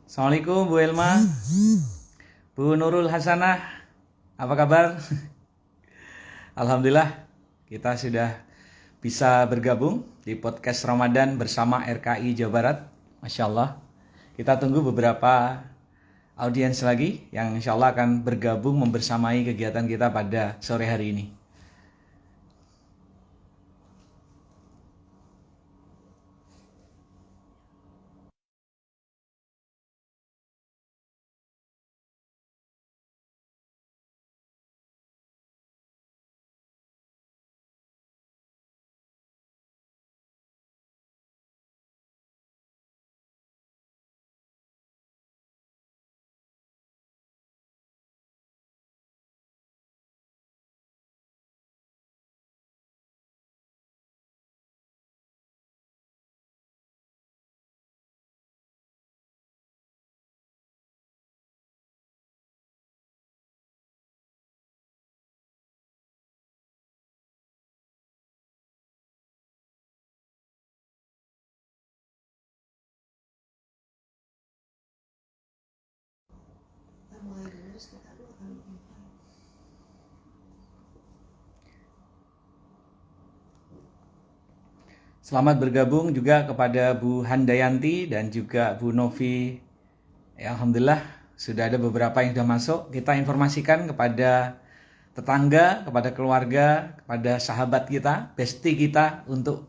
Assalamualaikum Bu Elma, Bu Nurul Hasanah, apa kabar? Alhamdulillah kita sudah bisa bergabung di podcast Ramadan bersama RKI Jawa Barat. Masya Allah, kita tunggu beberapa audiens lagi yang insya Allah akan bergabung membersamai kegiatan kita pada sore hari ini. Selamat bergabung juga kepada Bu Handayanti dan juga Bu Novi. Ya, Alhamdulillah sudah ada beberapa yang sudah masuk. Kita informasikan kepada tetangga, kepada keluarga, kepada sahabat kita, bestie kita untuk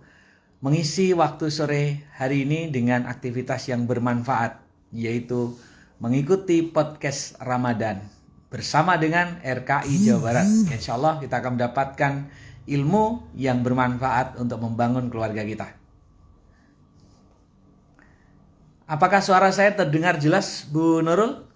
mengisi waktu sore hari ini dengan aktivitas yang bermanfaat, yaitu mengikuti podcast Ramadan bersama dengan RKI Jawa Barat. Insya Allah kita akan mendapatkan ilmu yang bermanfaat untuk membangun keluarga kita. Apakah suara saya terdengar jelas, Bu Nurul?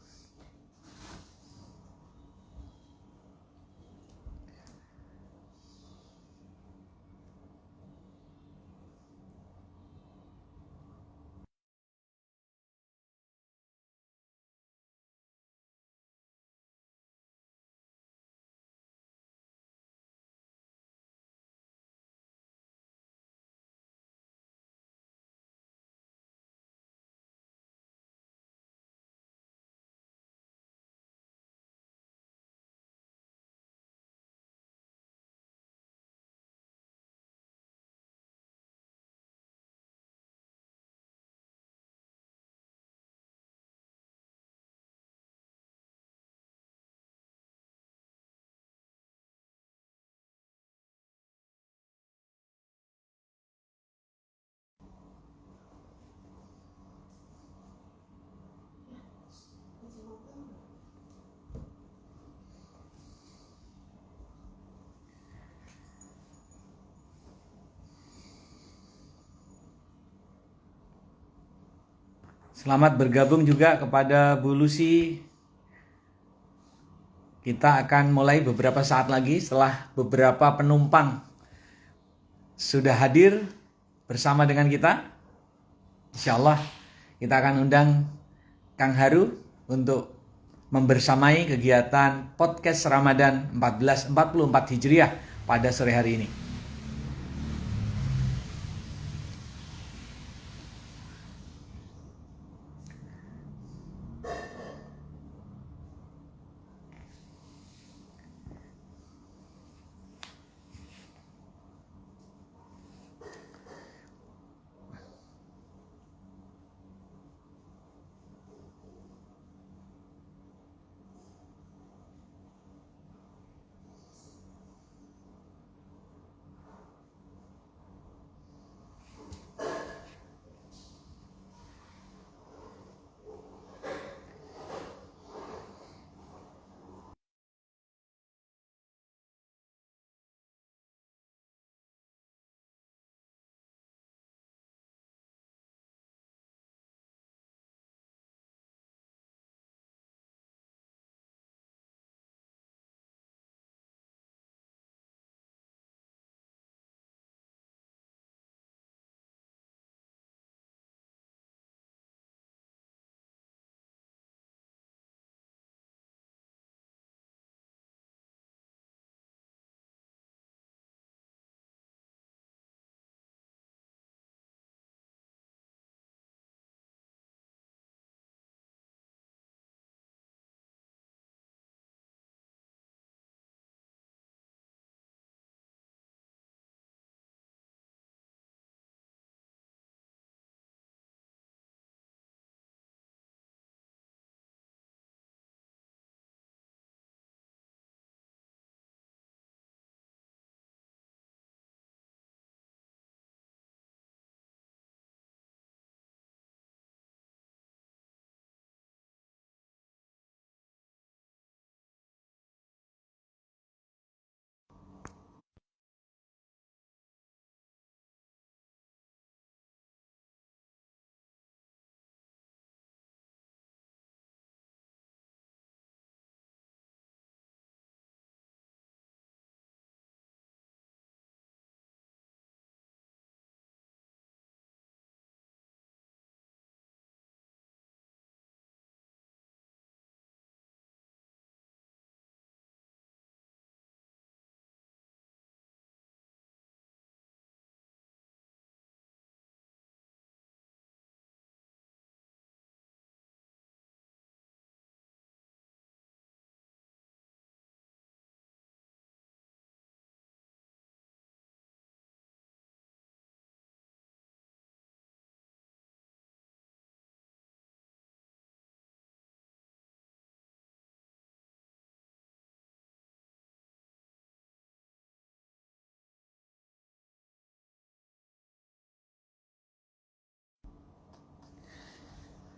Selamat bergabung juga kepada Bu Lucy. Kita akan mulai beberapa saat lagi setelah beberapa penumpang sudah hadir bersama dengan kita. Insya Allah kita akan undang Kang Haru untuk membersamai kegiatan podcast Ramadan 1444 Hijriah pada sore hari ini.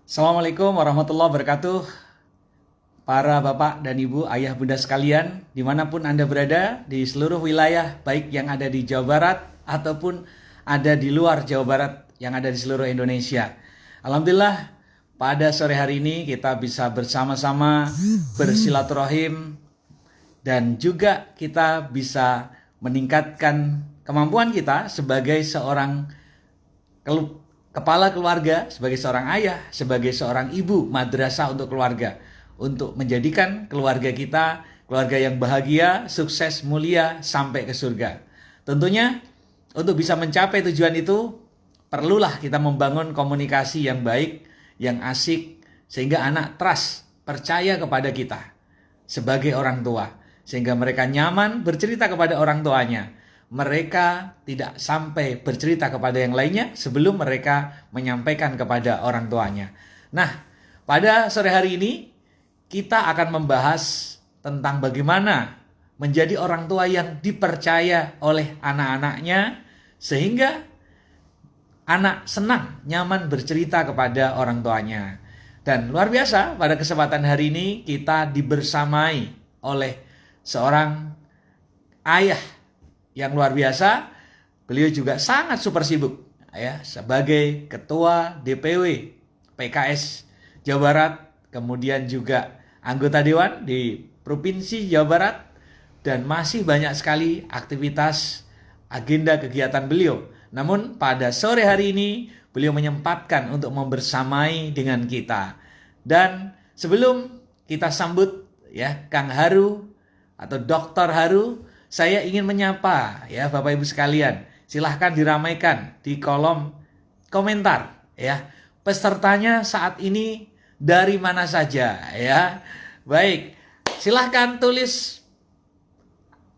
Assalamualaikum warahmatullahi wabarakatuh. Para bapak dan ibu, ayah bunda sekalian, dimanapun Anda berada di seluruh wilayah, baik yang ada di Jawa Barat ataupun ada di luar Jawa Barat yang ada di seluruh Indonesia. Alhamdulillah, pada sore hari ini kita bisa bersama-sama bersilaturahim dan juga kita bisa meningkatkan kemampuan kita sebagai seorang kepala keluarga, sebagai seorang ayah, sebagai seorang ibu madrasah untuk keluarga, untuk menjadikan keluarga kita keluarga yang bahagia, sukses, mulia sampai ke surga. Tentunya untuk bisa mencapai tujuan itu perlulah kita membangun komunikasi yang baik, yang asik, sehingga anak trust, percaya kepada kita sebagai orang tua, sehingga mereka nyaman bercerita kepada orang tuanya. Mereka tidak sampai bercerita kepada yang lainnya sebelum mereka menyampaikan kepada orang tuanya. Nah, pada sore hari ini kita akan membahas tentang bagaimana menjadi orang tua yang dipercaya oleh anak-anaknya sehingga anak senang, nyaman bercerita kepada orang tuanya. Dan luar biasa, pada kesempatan hari ini kita dibersamai oleh seorang ayah yang luar biasa. Beliau juga sangat super sibuk ya, sebagai ketua DPW PKS Jawa Barat, kemudian juga anggota dewan di Provinsi Jawa Barat, dan masih banyak sekali aktivitas agenda kegiatan beliau. Namun pada sore hari ini beliau menyempatkan untuk membersamai dengan kita. Dan sebelum kita sambut ya Kang Haru atau Dr. Haru, saya ingin menyapa ya Bapak Ibu sekalian. Silahkan diramaikan di kolom komentar ya. Pesertanya saat ini dari mana saja ya. Baik, silahkan tulis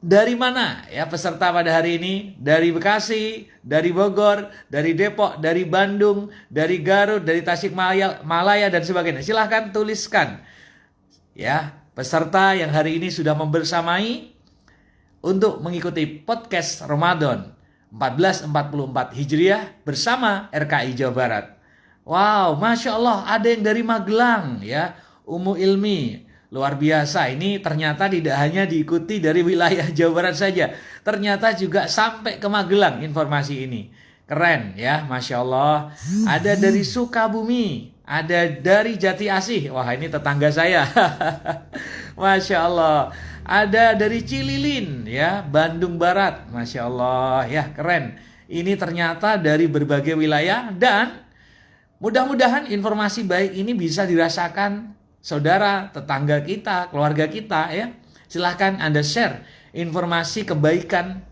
dari mana ya peserta pada hari ini. Dari Bekasi, dari Bogor, dari Depok, dari Bandung, dari Garut, dari Tasikmalaya dan sebagainya. Silahkan tuliskan ya peserta yang hari ini sudah membersamai untuk mengikuti podcast Ramadan 1444 Hijriah bersama RKI Jawa Barat. Wow, Masya Allah, ada yang dari Magelang ya, Umu Ilmi. Luar biasa, ini ternyata tidak hanya diikuti dari wilayah Jawa Barat saja, ternyata juga sampai ke Magelang informasi ini. Keren ya, Masya Allah. Ada dari Sukabumi, ada dari Jati Asih. Wah, ini tetangga saya. Masya Allah. Ada dari Cililin ya, Bandung Barat. Masya Allah ya, keren. Ini ternyata dari berbagai wilayah, dan mudah-mudahan informasi baik ini bisa dirasakan saudara, tetangga kita, keluarga kita ya. Silahkan Anda share informasi kebaikan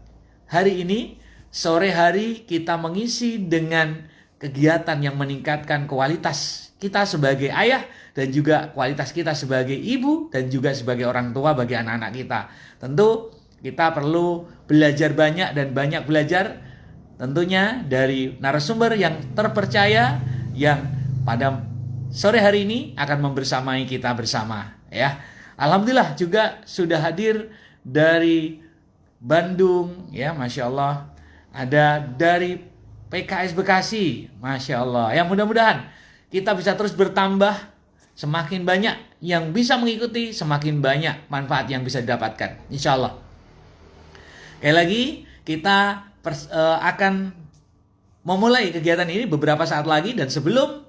hari ini. Sore hari kita mengisi dengan kegiatan yang meningkatkan kualitas kita sebagai ayah dan juga kualitas kita sebagai ibu dan juga sebagai orang tua bagi anak-anak kita. Tentu kita perlu belajar banyak dan banyak belajar tentunya dari narasumber yang terpercaya yang pada sore hari ini akan membersamai kita bersama ya. Alhamdulillah juga sudah hadir dari Bandung ya, Masya Allah. Ada dari PKS Bekasi, Masya Allah. Ya, mudah-mudahan kita bisa terus bertambah. Semakin banyak yang bisa mengikuti, semakin banyak manfaat yang bisa didapatkan, insya Allah. Sekali lagi, kita akan memulai kegiatan ini beberapa saat lagi. Dan sebelum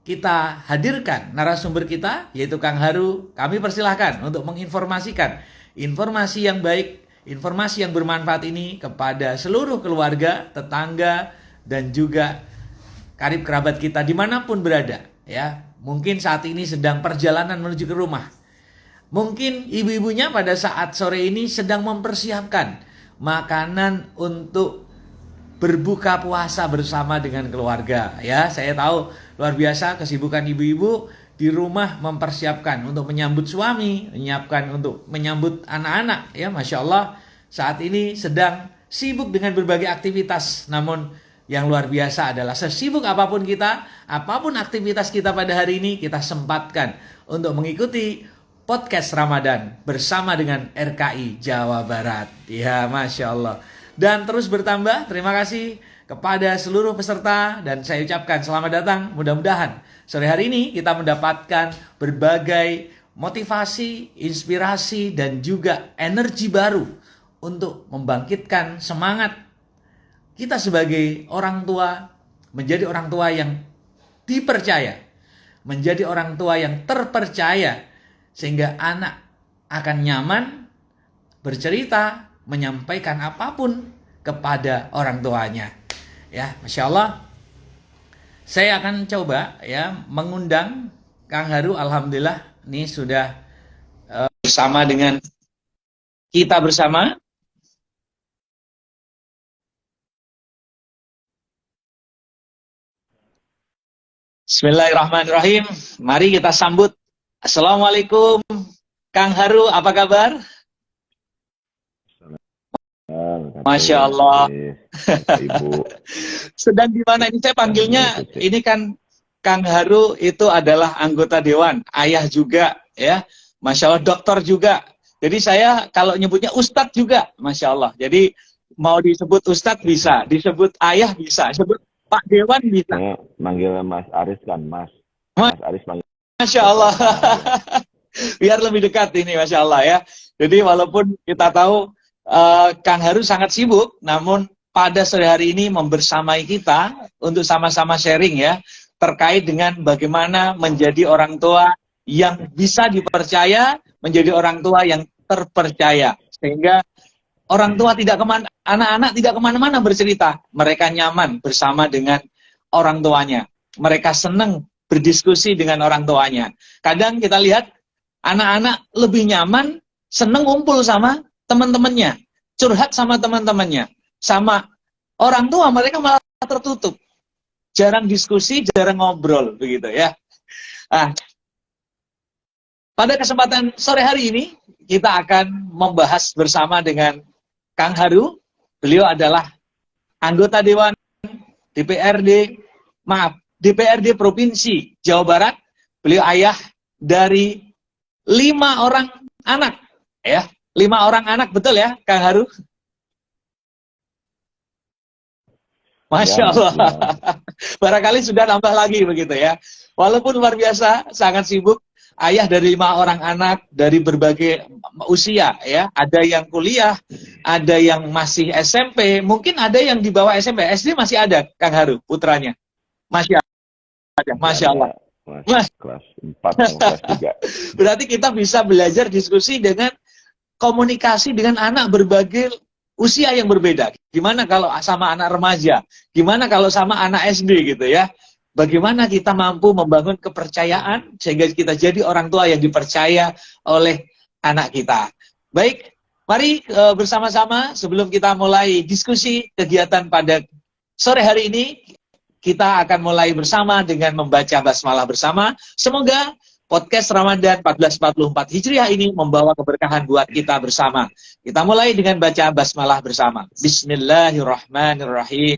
kita hadirkan narasumber kita, yaitu Kang Haru, kami persilahkan untuk menginformasikan informasi yang baik, informasi yang bermanfaat ini kepada seluruh keluarga, tetangga, dan juga karib kerabat kita dimanapun berada ya. Mungkin saat ini sedang perjalanan menuju ke rumah. Mungkin ibu-ibunya pada saat sore ini sedang mempersiapkan makanan untuk berbuka puasa bersama dengan keluarga ya. Saya tahu luar biasa kesibukan ibu-ibu di rumah mempersiapkan untuk menyambut suami, menyiapkan untuk menyambut anak-anak ya. Masya Allah, saat ini sedang sibuk dengan berbagai aktivitas. Namun yang luar biasa adalah sesibuk apapun kita, apapun aktivitas kita pada hari ini, kita sempatkan untuk mengikuti podcast Ramadan bersama dengan RKI Jawa Barat. Ya, Masya Allah. Dan terus bertambah. Terima kasih kepada seluruh peserta dan saya ucapkan selamat datang. Mudah-mudahan sore hari ini kita mendapatkan berbagai motivasi, inspirasi dan juga energi baru untuk membangkitkan semangat kita sebagai orang tua menjadi orang tua yang dipercaya, menjadi orang tua yang terpercaya sehingga anak akan nyaman bercerita, menyampaikan apapun kepada orang tuanya. Ya, Masya Allah. Saya akan coba ya mengundang Kang Haru. Alhamdulillah ini sudah bersama dengan kita bersama. Bismillahirrahmanirrahim. Mari kita sambut. Assalamualaikum Kang Haru, apa kabar? Masya Allah. Ibu. Sedang di mana ini saya panggilnya? Ini kan Kang Haru itu adalah anggota dewan, ayah juga ya. Masya Allah, dokter juga. Jadi saya kalau nyebutnya Ustadz juga, Masya Allah. Jadi mau disebut Ustadz bisa, disebut ayah bisa, disebut Pak Dewan bisa. Manggil Mas Aris kan, Mas Aris manggil. Masya Allah. Biar lebih dekat ini, Masya Allah ya. Jadi walaupun kita tahu Kang Haru sangat sibuk, namun pada sore hari ini membersamai kita untuk sama-sama sharing ya, terkait dengan bagaimana menjadi orang tua yang bisa dipercaya, menjadi orang tua yang terpercaya. Sehingga orang tua tidak kemana, anak-anak tidak kemana-mana bercerita. Mereka nyaman bersama dengan orang tuanya. Mereka senang berdiskusi dengan orang tuanya. Kadang kita lihat anak-anak lebih nyaman, senang ngumpul sama teman-temannya, curhat sama teman-temannya, sama orang tua mereka malah tertutup, jarang diskusi, jarang ngobrol, begitu ya. Nah, pada kesempatan sore hari ini kita akan membahas bersama dengan Kang Haru. Beliau adalah anggota Dewan DPRD Provinsi Jawa Barat. Beliau ayah dari 5 orang anak, ya. 5 orang anak, betul ya, Kang Haru? Masya Allah. Ya. Barangkali sudah nambah lagi begitu ya. Walaupun luar biasa, sangat sibuk. Ayah dari 5 orang anak dari berbagai usia ya. Ada yang kuliah, ada yang masih SMP, mungkin ada yang di bawah SMP. SD masih ada, Kang Haru, putranya. Masih ada. Masya Allah. Kelas 4 kelas 3. Berarti kita bisa belajar diskusi dengan komunikasi dengan anak berbagai usia yang berbeda. Gimana kalau sama anak remaja? Gimana kalau sama anak SD gitu ya? Bagaimana kita mampu membangun kepercayaan sehingga kita jadi orang tua yang dipercaya oleh anak kita. Baik, mari bersama-sama sebelum kita mulai diskusi kegiatan pada sore hari ini, kita akan mulai bersama dengan membaca basmalah bersama. Semoga podcast Ramadan 1444 Hijriah ini membawa keberkahan buat kita bersama. Kita mulai dengan baca basmalah bersama. Bismillahirrahmanirrahim.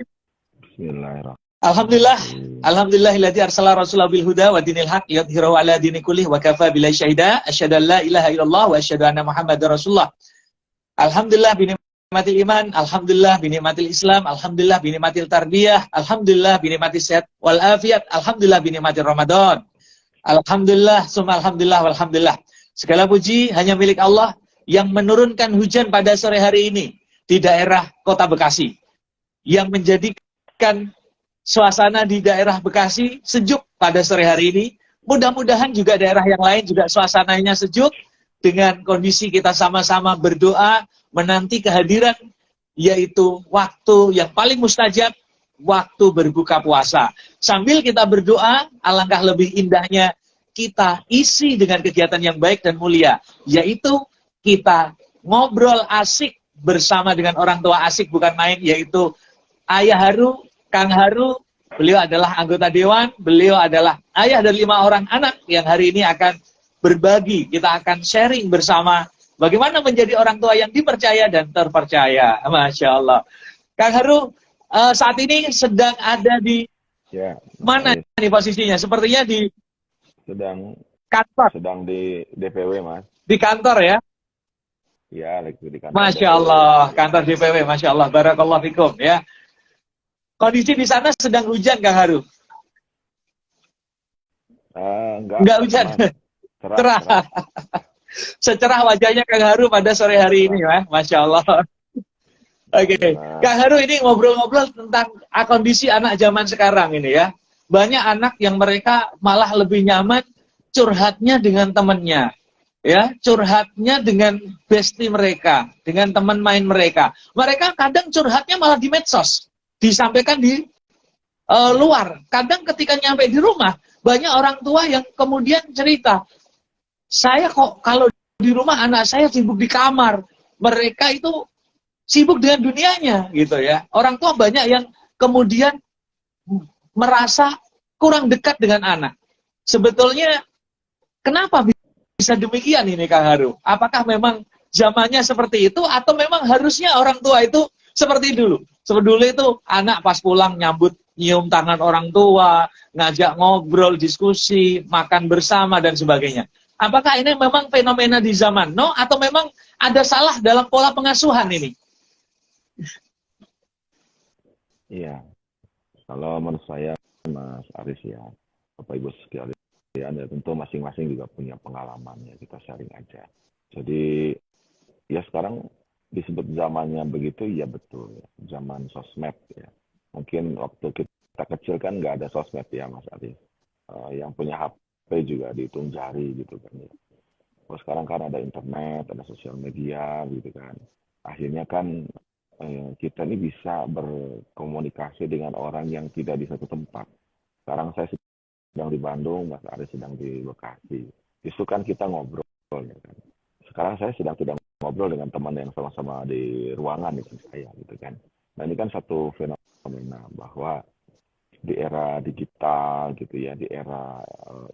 Bismillahirrahmanirrahim. Alhamdulillahilladzi arsala rasulahu bil huda wa dinil haq yudhhirahu ala dini kullih wa kafa billahi syahida. Asyhadu an la ilaha illallah wa asyhadu anna Muhammadar Rasulullah. Alhamdulillah binikmatil iman, alhamdulillah binikmatil Islam, alhamdulillah binikmatil tarbiyah, alhamdulillah binikmatil sehat wal afiat, alhamdulillah binikmatil Ramadan. Alhamdulillah, summa alhamdulillah, walhamdulillah. Segala puji hanya milik Allah yang menurunkan hujan pada sore hari ini di daerah Kota Bekasi, yang menjadikan suasana di daerah Bekasi sejuk pada sore hari ini. Mudah-mudahan juga daerah yang lain juga suasananya sejuk, dengan kondisi kita sama-sama berdoa menanti kehadiran, yaitu waktu yang paling mustajab, waktu berbuka puasa. Sambil kita berdoa, alangkah lebih indahnya kita isi dengan kegiatan yang baik dan mulia, yaitu kita ngobrol asik bersama dengan orang tua, asik bukan main, yaitu Ayah Haru, Kang Haru. Beliau adalah anggota dewan, beliau adalah ayah dari 5 orang anak yang hari ini akan berbagi, kita akan sharing bersama bagaimana menjadi orang tua yang dipercaya dan terpercaya. Masya Allah. Kang Haru, saat ini sedang ada di mana nih posisinya? Sepertinya di kantor. Sedang di DPW, Mas. Di kantor ya? Ya, lagi di kantor. Masya Allah, kantor DPW, Masya Allah, barakallahu fikum ya. Kondisi di sana sedang hujan, Kang Haru? Enggak hujan. Mas. Cerah, Cerah. cerah. Secerah wajahnya Kang Haru pada sore hari ini, ya. Masya Allah. Oke, Alhamdulillah. Kang Haru, ini ngobrol-ngobrol tentang kondisi anak zaman sekarang ini ya. Banyak anak yang mereka malah lebih nyaman curhatnya dengan temannya, ya, curhatnya dengan bestie mereka, dengan teman main mereka. Mereka kadang curhatnya malah di medsos, disampaikan di luar. Kadang ketika nyampe di rumah, banyak orang tua yang kemudian cerita, saya kok kalau di rumah anak saya sibuk di kamar, mereka itu sibuk dengan dunianya, gitu ya. Orang tua banyak yang kemudian merasa kurang dekat dengan anak. Sebetulnya kenapa bisa demikian ini, Kang Haru? Apakah memang zamannya seperti itu atau memang harusnya orang tua itu seperti dulu? Seperti dulu itu anak pas pulang nyambut, nyium tangan orang tua, ngajak ngobrol, diskusi, makan bersama dan sebagainya. Apakah ini memang fenomena di zaman now atau memang ada salah dalam pola pengasuhan ini? Iya. Kalau menurut saya, Mas Aris ya, Bapak Ibu sekalian, ya tentu masing-masing juga punya pengalamannya. Kita sharing aja. Jadi ya sekarang disebut zamannya begitu, ya betul. Zaman sosmed ya. Mungkin waktu kita kecil kan nggak ada sosmed ya, Mas Aris. Yang punya HP juga dihitung jari gitu kan ya. Kalau sekarang kan ada internet, ada sosial media gitu kan. Akhirnya kan kita ini bisa berkomunikasi dengan orang yang tidak di satu tempat. Sekarang saya sedang di Bandung, Mas Aris sedang di Bekasi. Justru kan kita ngobrol ya kan. Sekarang saya sedang tidak ngobrol dengan teman yang sama-sama di ruangan dengan saya gitu kan. Nah ini kan satu fenomena bahwa di era digital gitu ya, di era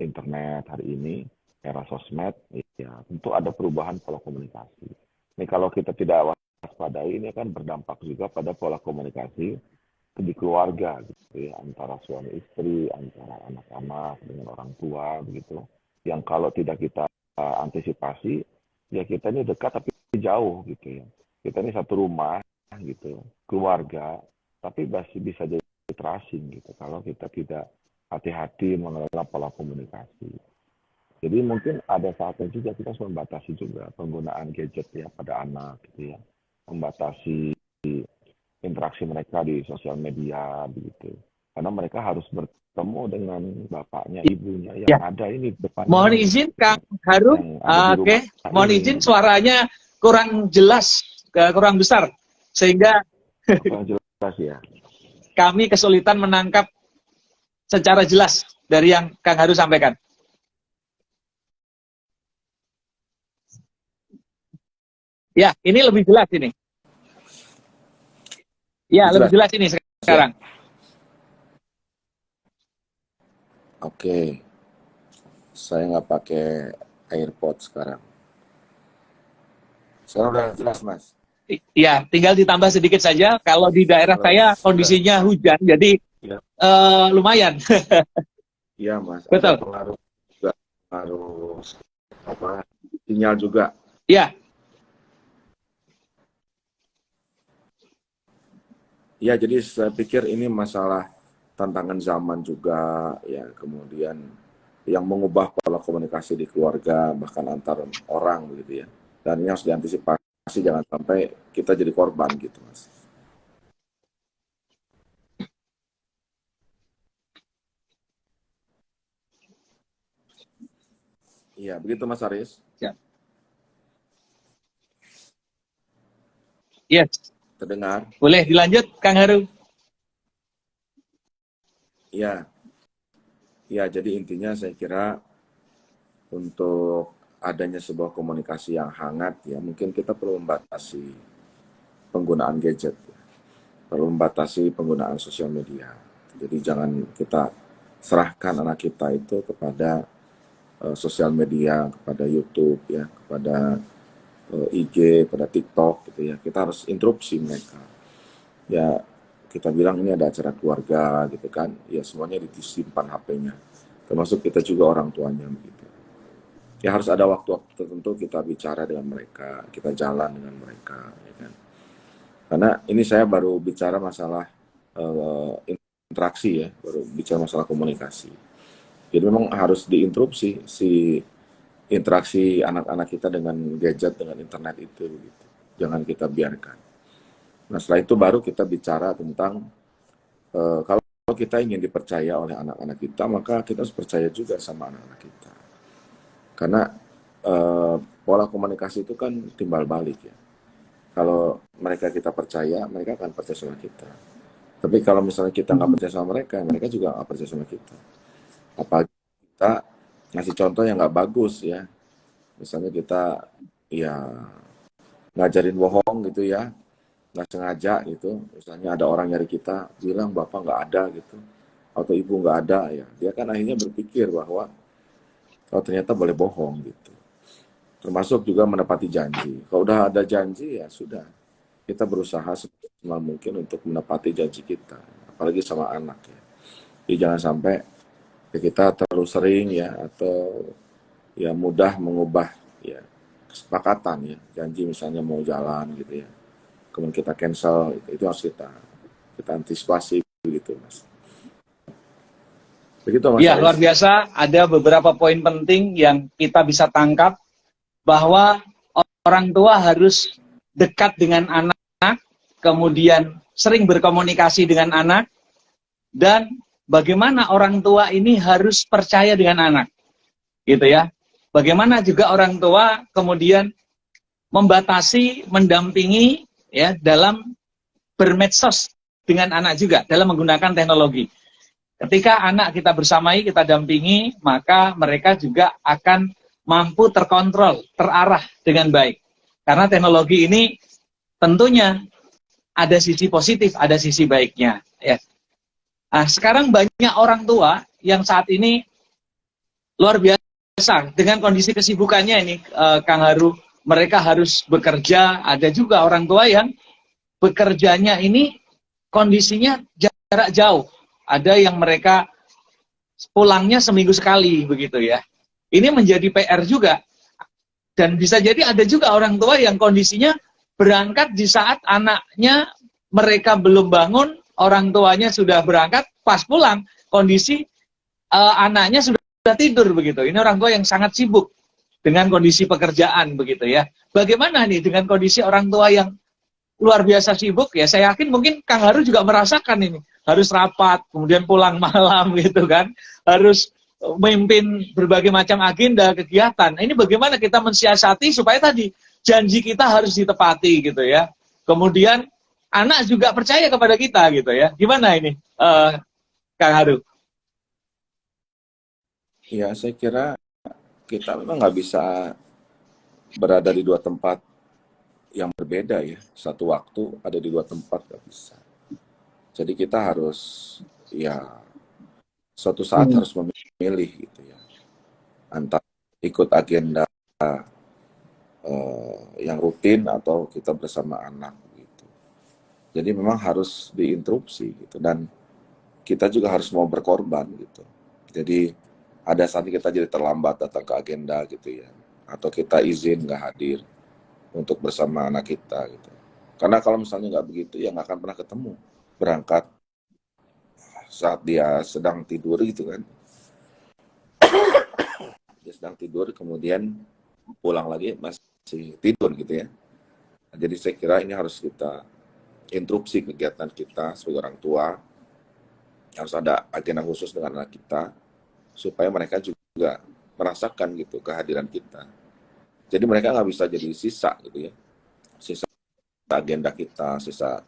internet hari ini, era sosmed, ya tentu ada perubahan pola komunikasi. Ini kalau kita tidak waspadai, ini kan berdampak juga pada pola komunikasi di keluarga gitu ya, antara suami istri, antara anak-anak dengan orang tua begitu. Yang kalau tidak kita antisipasi, ya kita ini dekat tapi jauh gitu ya. Kita ini satu rumah gitu, keluarga, tapi masih bisa jadi terasing gitu kalau kita tidak hati-hati mengelola pola komunikasi. Jadi mungkin ada saatnya juga kita harus membatasi juga penggunaan gadget ya pada anak gitu ya, membatasi interaksi mereka di sosial media begitu. Karena mereka harus bertemu dengan bapaknya, ibunya yang Ya. ada ini depannya. Mohon izin Kang Haru, oke. Mohon izin suaranya kurang jelas, kurang besar, sehingga kurang jelas ya. Kami kesulitan menangkap secara jelas dari yang Kang Haru sampaikan. Ya, ini lebih jelas ini. Ya, lebih jelas ini sekarang. Oke. Saya nggak pakai AirPods sekarang. Sekarang udah jelas, Mas. Iya, tinggal ditambah sedikit saja. Kalau di daerah saya kondisinya hujan, jadi ya. Lumayan. Iya, Mas. Betul. Ada pengaruh juga, pengaruh sinyal juga. Iya. Ya, jadi saya pikir ini masalah tantangan zaman juga, ya, kemudian yang mengubah pola komunikasi di keluarga, bahkan antar orang, begitu ya. Dan ini harus diantisipasi, jangan sampai kita jadi korban, gitu, Mas. Iya, begitu, Mas Aris. Ya. Yes. Terdengar? Boleh dilanjut, Kang Haru? Iya. Ya, jadi intinya saya kira untuk adanya sebuah komunikasi yang hangat, ya mungkin kita perlu membatasi penggunaan gadget, ya. Perlu membatasi penggunaan sosial media. Jadi jangan kita serahkan anak kita itu kepada sosial media, kepada YouTube, ya, kepada IG, pada TikTok gitu ya. Kita harus interupsi mereka. Ya, kita bilang ini ada acara keluarga gitu kan. Ya semuanya disimpan HP-nya. Termasuk kita juga orang tuanya begitu. Ya harus ada waktu-waktu tertentu kita bicara dengan mereka, kita jalan dengan mereka, ya kan. Karena ini saya baru bicara masalah interaksi ya, baru bicara masalah komunikasi. Jadi memang harus diinterupsi si interaksi anak-anak kita dengan gadget, dengan internet itu. Gitu. Jangan kita biarkan. Nah setelah itu baru kita bicara tentang kalau kita ingin dipercaya oleh anak-anak kita, maka kita harus percaya juga sama anak-anak kita. Karena pola komunikasi itu kan timbal balik ya. Kalau mereka kita percaya, mereka akan percaya sama kita. Tapi kalau misalnya kita nggak percaya sama mereka, mereka juga nggak percaya sama kita. Apalagi kita ngasih contoh yang nggak bagus ya. Misalnya kita ya ngajarin bohong gitu ya, nggak sengaja gitu. Misalnya ada orang nyari kita, bilang bapak nggak ada gitu, atau ibu nggak ada ya. Dia kan akhirnya berpikir bahwa oh ternyata boleh bohong gitu. Termasuk juga menepati janji. Kalau udah ada janji ya sudah, kita berusaha semaksimal mungkin untuk menepati janji kita, apalagi sama anak ya. Jadi jangan sampai ya kita terlalu sering ya atau ya mudah mengubah ya kesepakatan ya, janji misalnya mau jalan gitu ya, kemudian kita cancel, itu harus kita antisipasi gitu mas. Begitu mas Ya, Aris. luar biasa. Ada beberapa poin penting yang kita bisa tangkap bahwa orang tua harus dekat dengan anak, kemudian sering berkomunikasi dengan anak, dan bagaimana orang tua ini harus percaya dengan anak, gitu ya. Bagaimana juga orang tua kemudian membatasi, mendampingi ya dalam bermedsos dengan anak juga dalam menggunakan teknologi. Ketika anak kita bersamai, kita dampingi, maka mereka juga akan mampu terkontrol, terarah dengan baik. Karena teknologi ini tentunya ada sisi positif, ada sisi baiknya. Ya. Nah, sekarang banyak orang tua yang saat ini luar biasa dengan kondisi kesibukannya ini, Kang Haru, mereka harus bekerja. Ada juga orang tua yang bekerjanya ini kondisinya jarak jauh. Ada yang mereka pulangnya seminggu sekali begitu ya. Ini menjadi PR juga. Dan bisa jadi ada juga orang tua yang kondisinya berangkat di saat anaknya mereka belum bangun, orang tuanya sudah berangkat, pas pulang kondisi anaknya sudah tidur begitu. Ini orang tua yang sangat sibuk dengan kondisi pekerjaan begitu ya. Bagaimana nih dengan kondisi orang tua yang luar biasa sibuk ya, saya yakin mungkin Kang Haru juga merasakan ini, harus rapat, kemudian pulang malam gitu kan, harus memimpin berbagai macam agenda, kegiatan. Ini bagaimana kita mensiasati supaya tadi janji kita harus ditepati gitu ya. Kemudian anak juga percaya kepada kita gitu ya. Gimana ini Kang Haru? Ya saya kira kita memang nggak bisa berada di dua tempat yang berbeda ya. Satu waktu ada di dua tempat nggak bisa. Jadi kita harus ya suatu saat harus memilih gitu ya, antara ikut agenda yang rutin atau kita bersama anak gitu. Jadi memang harus diinterupsi gitu, dan kita juga harus mau berkorban gitu. Jadi ada saat kita jadi terlambat datang ke agenda gitu ya, atau kita izin nggak hadir untuk bersama anak kita gitu. Karena kalau misalnya nggak begitu ya nggak akan pernah ketemu. Berangkat saat dia sedang tidur gitu kan, dia sedang tidur kemudian pulang lagi masih tidur gitu ya. Nah, jadi saya kira ini harus kita interupsi kegiatan kita sebagai orang tua, harus ada agenda khusus dengan anak kita supaya mereka juga merasakan gitu kehadiran kita. Jadi mereka nggak bisa jadi sisa gitu ya, sisa agenda kita, sisa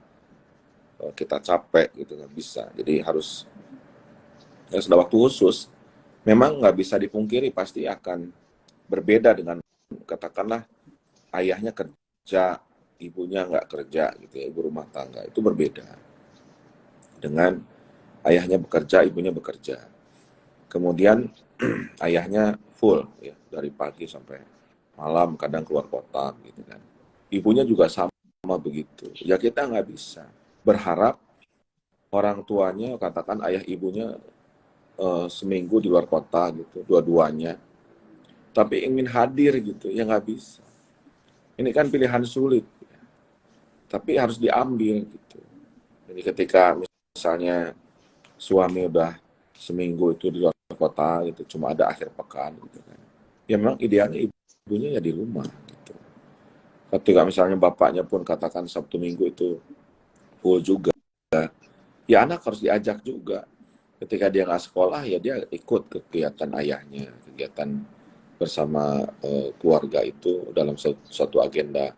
kita capek gitu, nggak bisa. Jadi harus ya sudah waktu khusus. Memang nggak bisa dipungkiri pasti akan berbeda dengan katakanlah ayahnya kerja, ibunya nggak kerja gitu ya, ibu rumah tangga, itu berbeda dengan ayahnya bekerja, ibunya bekerja. Kemudian ayahnya full ya dari pagi sampai malam, kadang keluar kota gitu kan. Ibunya juga sama begitu. Ya kita nggak bisa berharap orang tuanya, katakan ayah ibunya seminggu di luar kota gitu, dua-duanya, tapi ingin hadir gitu, ya nggak bisa. Ini kan pilihan sulit, tapi harus diambil gitu. Jadi ketika misalnya suami udah seminggu itu di luar kota gitu, cuma ada akhir pekan gitu kan. Ya memang idealnya ibunya ya di rumah gitu. Ketika misalnya bapaknya pun katakan Sabtu Minggu itu full juga, ya anak harus diajak juga. Ketika dia nggak sekolah, ya dia ikut ke kegiatan ayahnya, kegiatan bersama keluarga itu dalam suatu agenda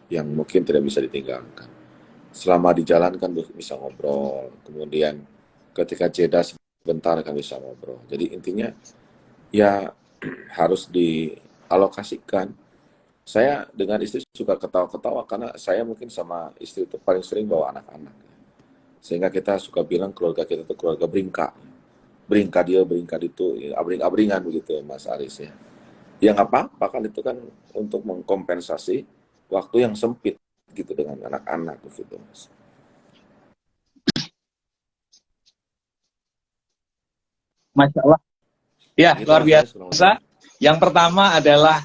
yang mungkin tidak bisa ditinggalkan. Selama di jalan kan bisa ngobrol, kemudian ketika jeda sebentar kan bisa ngobrol. Jadi intinya ya harus dialokasikan. Saya dengan istri suka ketawa-ketawa karena saya mungkin sama istri itu paling sering bawa anak-anak. Sehingga kita suka bilang keluarga kita itu keluarga beringka. Beringka dia, beringka itu, ya, abring-abringan begitu ya, Mas Aris ya. Ya nggak apa-apa kan, itu kan untuk mengkompensasi waktu yang sempit gitu dengan anak-anak gitu, Mas. Masya Allah. Ya, Gitu, luar Mas Aris, kurang biasa. lebih. Yang pertama adalah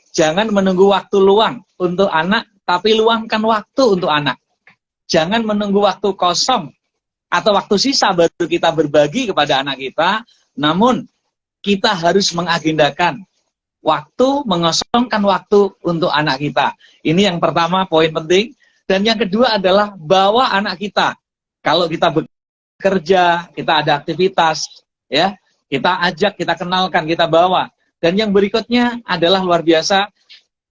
jangan menunggu waktu luang untuk anak, tapi luangkan waktu untuk anak. Jangan menunggu waktu kosong atau waktu sisa baru kita berbagi kepada anak kita, namun kita harus mengagendakan waktu, mengosongkan waktu untuk anak kita. Ini yang pertama, poin penting. Dan yang kedua adalah bawa anak kita. Kalau kita bekerja, kita ada aktivitas, ya, kita ajak, kita kenalkan, kita bawa. Dan yang berikutnya adalah luar biasa,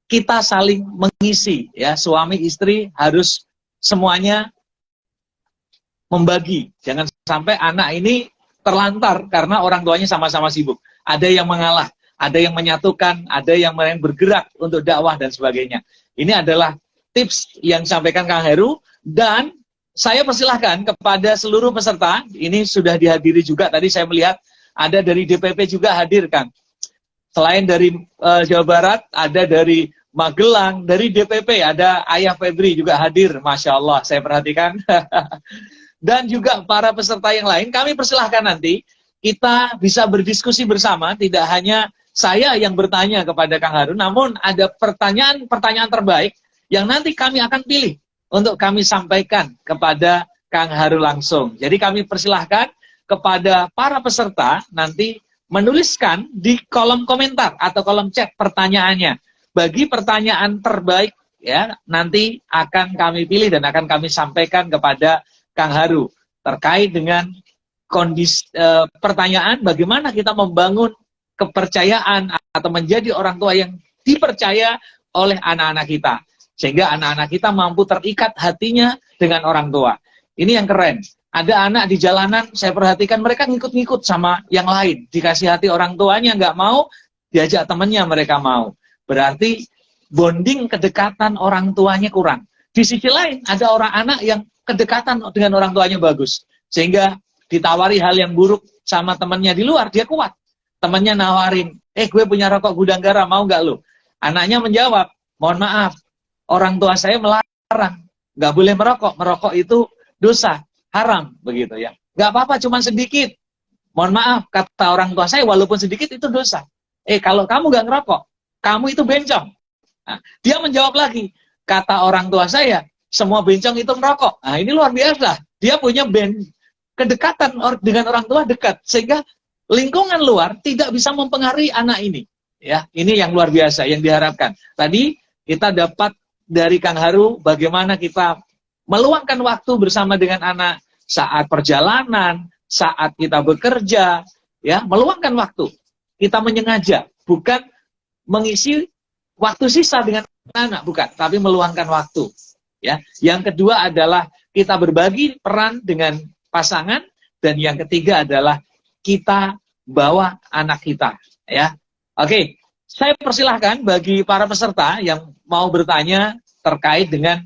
kita saling mengisi, ya, suami istri harus semuanya membagi. Jangan sampai anak ini terlantar karena orang tuanya sama-sama sibuk. Ada yang mengalah, ada yang menyatukan, ada yang bergerak untuk dakwah dan sebagainya. Ini adalah tips yang disampaikan Kang Heru, dan saya persilahkan kepada seluruh peserta. Ini sudah dihadiri juga, tadi saya melihat ada dari DPP juga hadir, Kang. Selain dari Jawa Barat, ada dari Magelang, dari DPP ada Ayah Febri juga hadir, Masya Allah, saya perhatikan. Dan juga para peserta yang lain, kami persilahkan nanti kita bisa berdiskusi bersama, tidak hanya saya yang bertanya kepada Kang Harun, namun ada pertanyaan terbaik yang nanti kami akan pilih untuk kami sampaikan kepada Kang Harun langsung. Jadi kami persilahkan kepada para peserta nanti menuliskan di kolom komentar atau kolom chat pertanyaannya. Bagi pertanyaan terbaik, ya, nanti akan kami pilih dan akan kami sampaikan kepada Kang Haru terkait dengan kondisi pertanyaan bagaimana kita membangun kepercayaan atau menjadi orang tua yang dipercaya oleh anak-anak kita, sehingga anak-anak kita mampu terikat hatinya dengan orang tua. Ini yang keren. Ada anak di jalanan, saya perhatikan mereka ngikut-ngikut sama yang lain, dikasih hati orang tuanya nggak mau, diajak temannya mereka mau. Berarti bonding kedekatan orang tuanya kurang. Di sisi lain ada orang anak yang kedekatan dengan orang tuanya bagus, sehingga ditawari hal yang buruk sama temannya di luar, dia kuat. Temannya nawarin, gue punya rokok gudang garam, mau nggak lu? Anaknya menjawab, mohon maaf, orang tua saya melarang, nggak boleh merokok, merokok itu dosa, haram, begitu ya. Nggak apa-apa, cuma sedikit. Mohon maaf, kata orang tua saya, walaupun sedikit itu dosa. Kalau kamu nggak ngerokok, kamu itu bencong. Nah, dia menjawab lagi, kata orang tua saya, semua bencong itu merokok. Nah, ini luar biasa. Dia punya kedekatan dengan orang tua dekat, sehingga lingkungan luar tidak bisa mempengaruhi anak ini. Ya, ini yang luar biasa yang diharapkan. Tadi kita dapat dari Kang Haru bagaimana kita meluangkan waktu bersama dengan anak saat perjalanan, saat kita bekerja, ya, meluangkan waktu. Kita menyengaja, bukan mengisi waktu sisa dengan anak, bukan, tapi meluangkan waktu. Ya, yang kedua adalah kita berbagi peran dengan pasangan, dan yang ketiga adalah kita bawa anak kita. Ya, oke, saya persilahkan bagi para peserta yang mau bertanya terkait dengan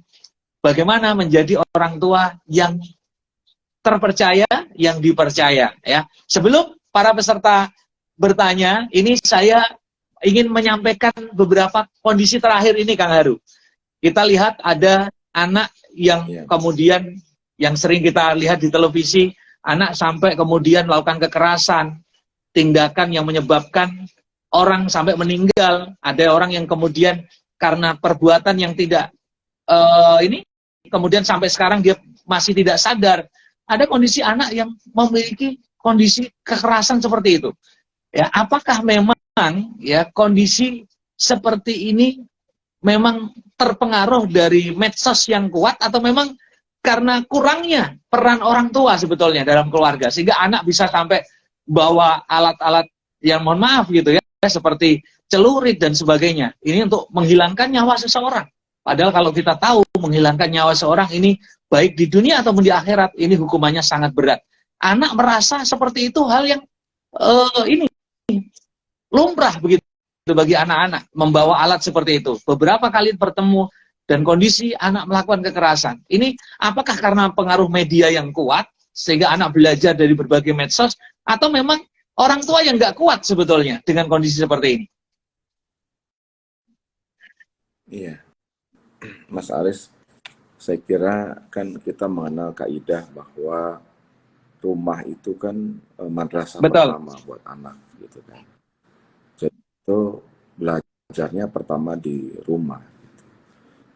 bagaimana menjadi orang tua yang terpercaya, yang dipercaya. Ya, sebelum para peserta bertanya, ini saya ingin menyampaikan beberapa kondisi terakhir ini, Kang Haru. Kita lihat ada anak yang kemudian, yang sering kita lihat di televisi, anak sampai kemudian melakukan kekerasan, tindakan yang menyebabkan orang sampai meninggal. Ada orang yang kemudian karena perbuatan yang tidak ini, kemudian sampai sekarang dia masih tidak sadar. ada kondisi anak yang memiliki kondisi kekerasan seperti itu. Ya, apakah memang ya kondisi seperti ini memang terpengaruh dari medsos yang kuat atau memang karena kurangnya peran orang tua sebetulnya dalam keluarga sehingga anak bisa sampai bawa alat-alat yang mohon maaf gitu ya seperti celurit dan sebagainya. Ini untuk menghilangkan nyawa seseorang. Padahal kalau kita tahu menghilangkan nyawa seorang ini baik di dunia ataupun di akhirat ini hukumannya sangat berat. Anak merasa seperti itu hal yang ini lumrah begitu bagi anak-anak membawa alat seperti itu. Beberapa kali bertemu dan kondisi anak melakukan kekerasan. Ini apakah karena pengaruh media yang kuat sehingga anak belajar dari berbagai medsos atau memang orang tua yang nggak kuat sebetulnya dengan kondisi seperti ini? Iya, Mas Aris, saya kira kan kita mengenal kaidah bahwa rumah itu kan madrasah Betul. pertama buat anak gitu kan. Jadi itu belajarnya pertama di rumah. Gitu.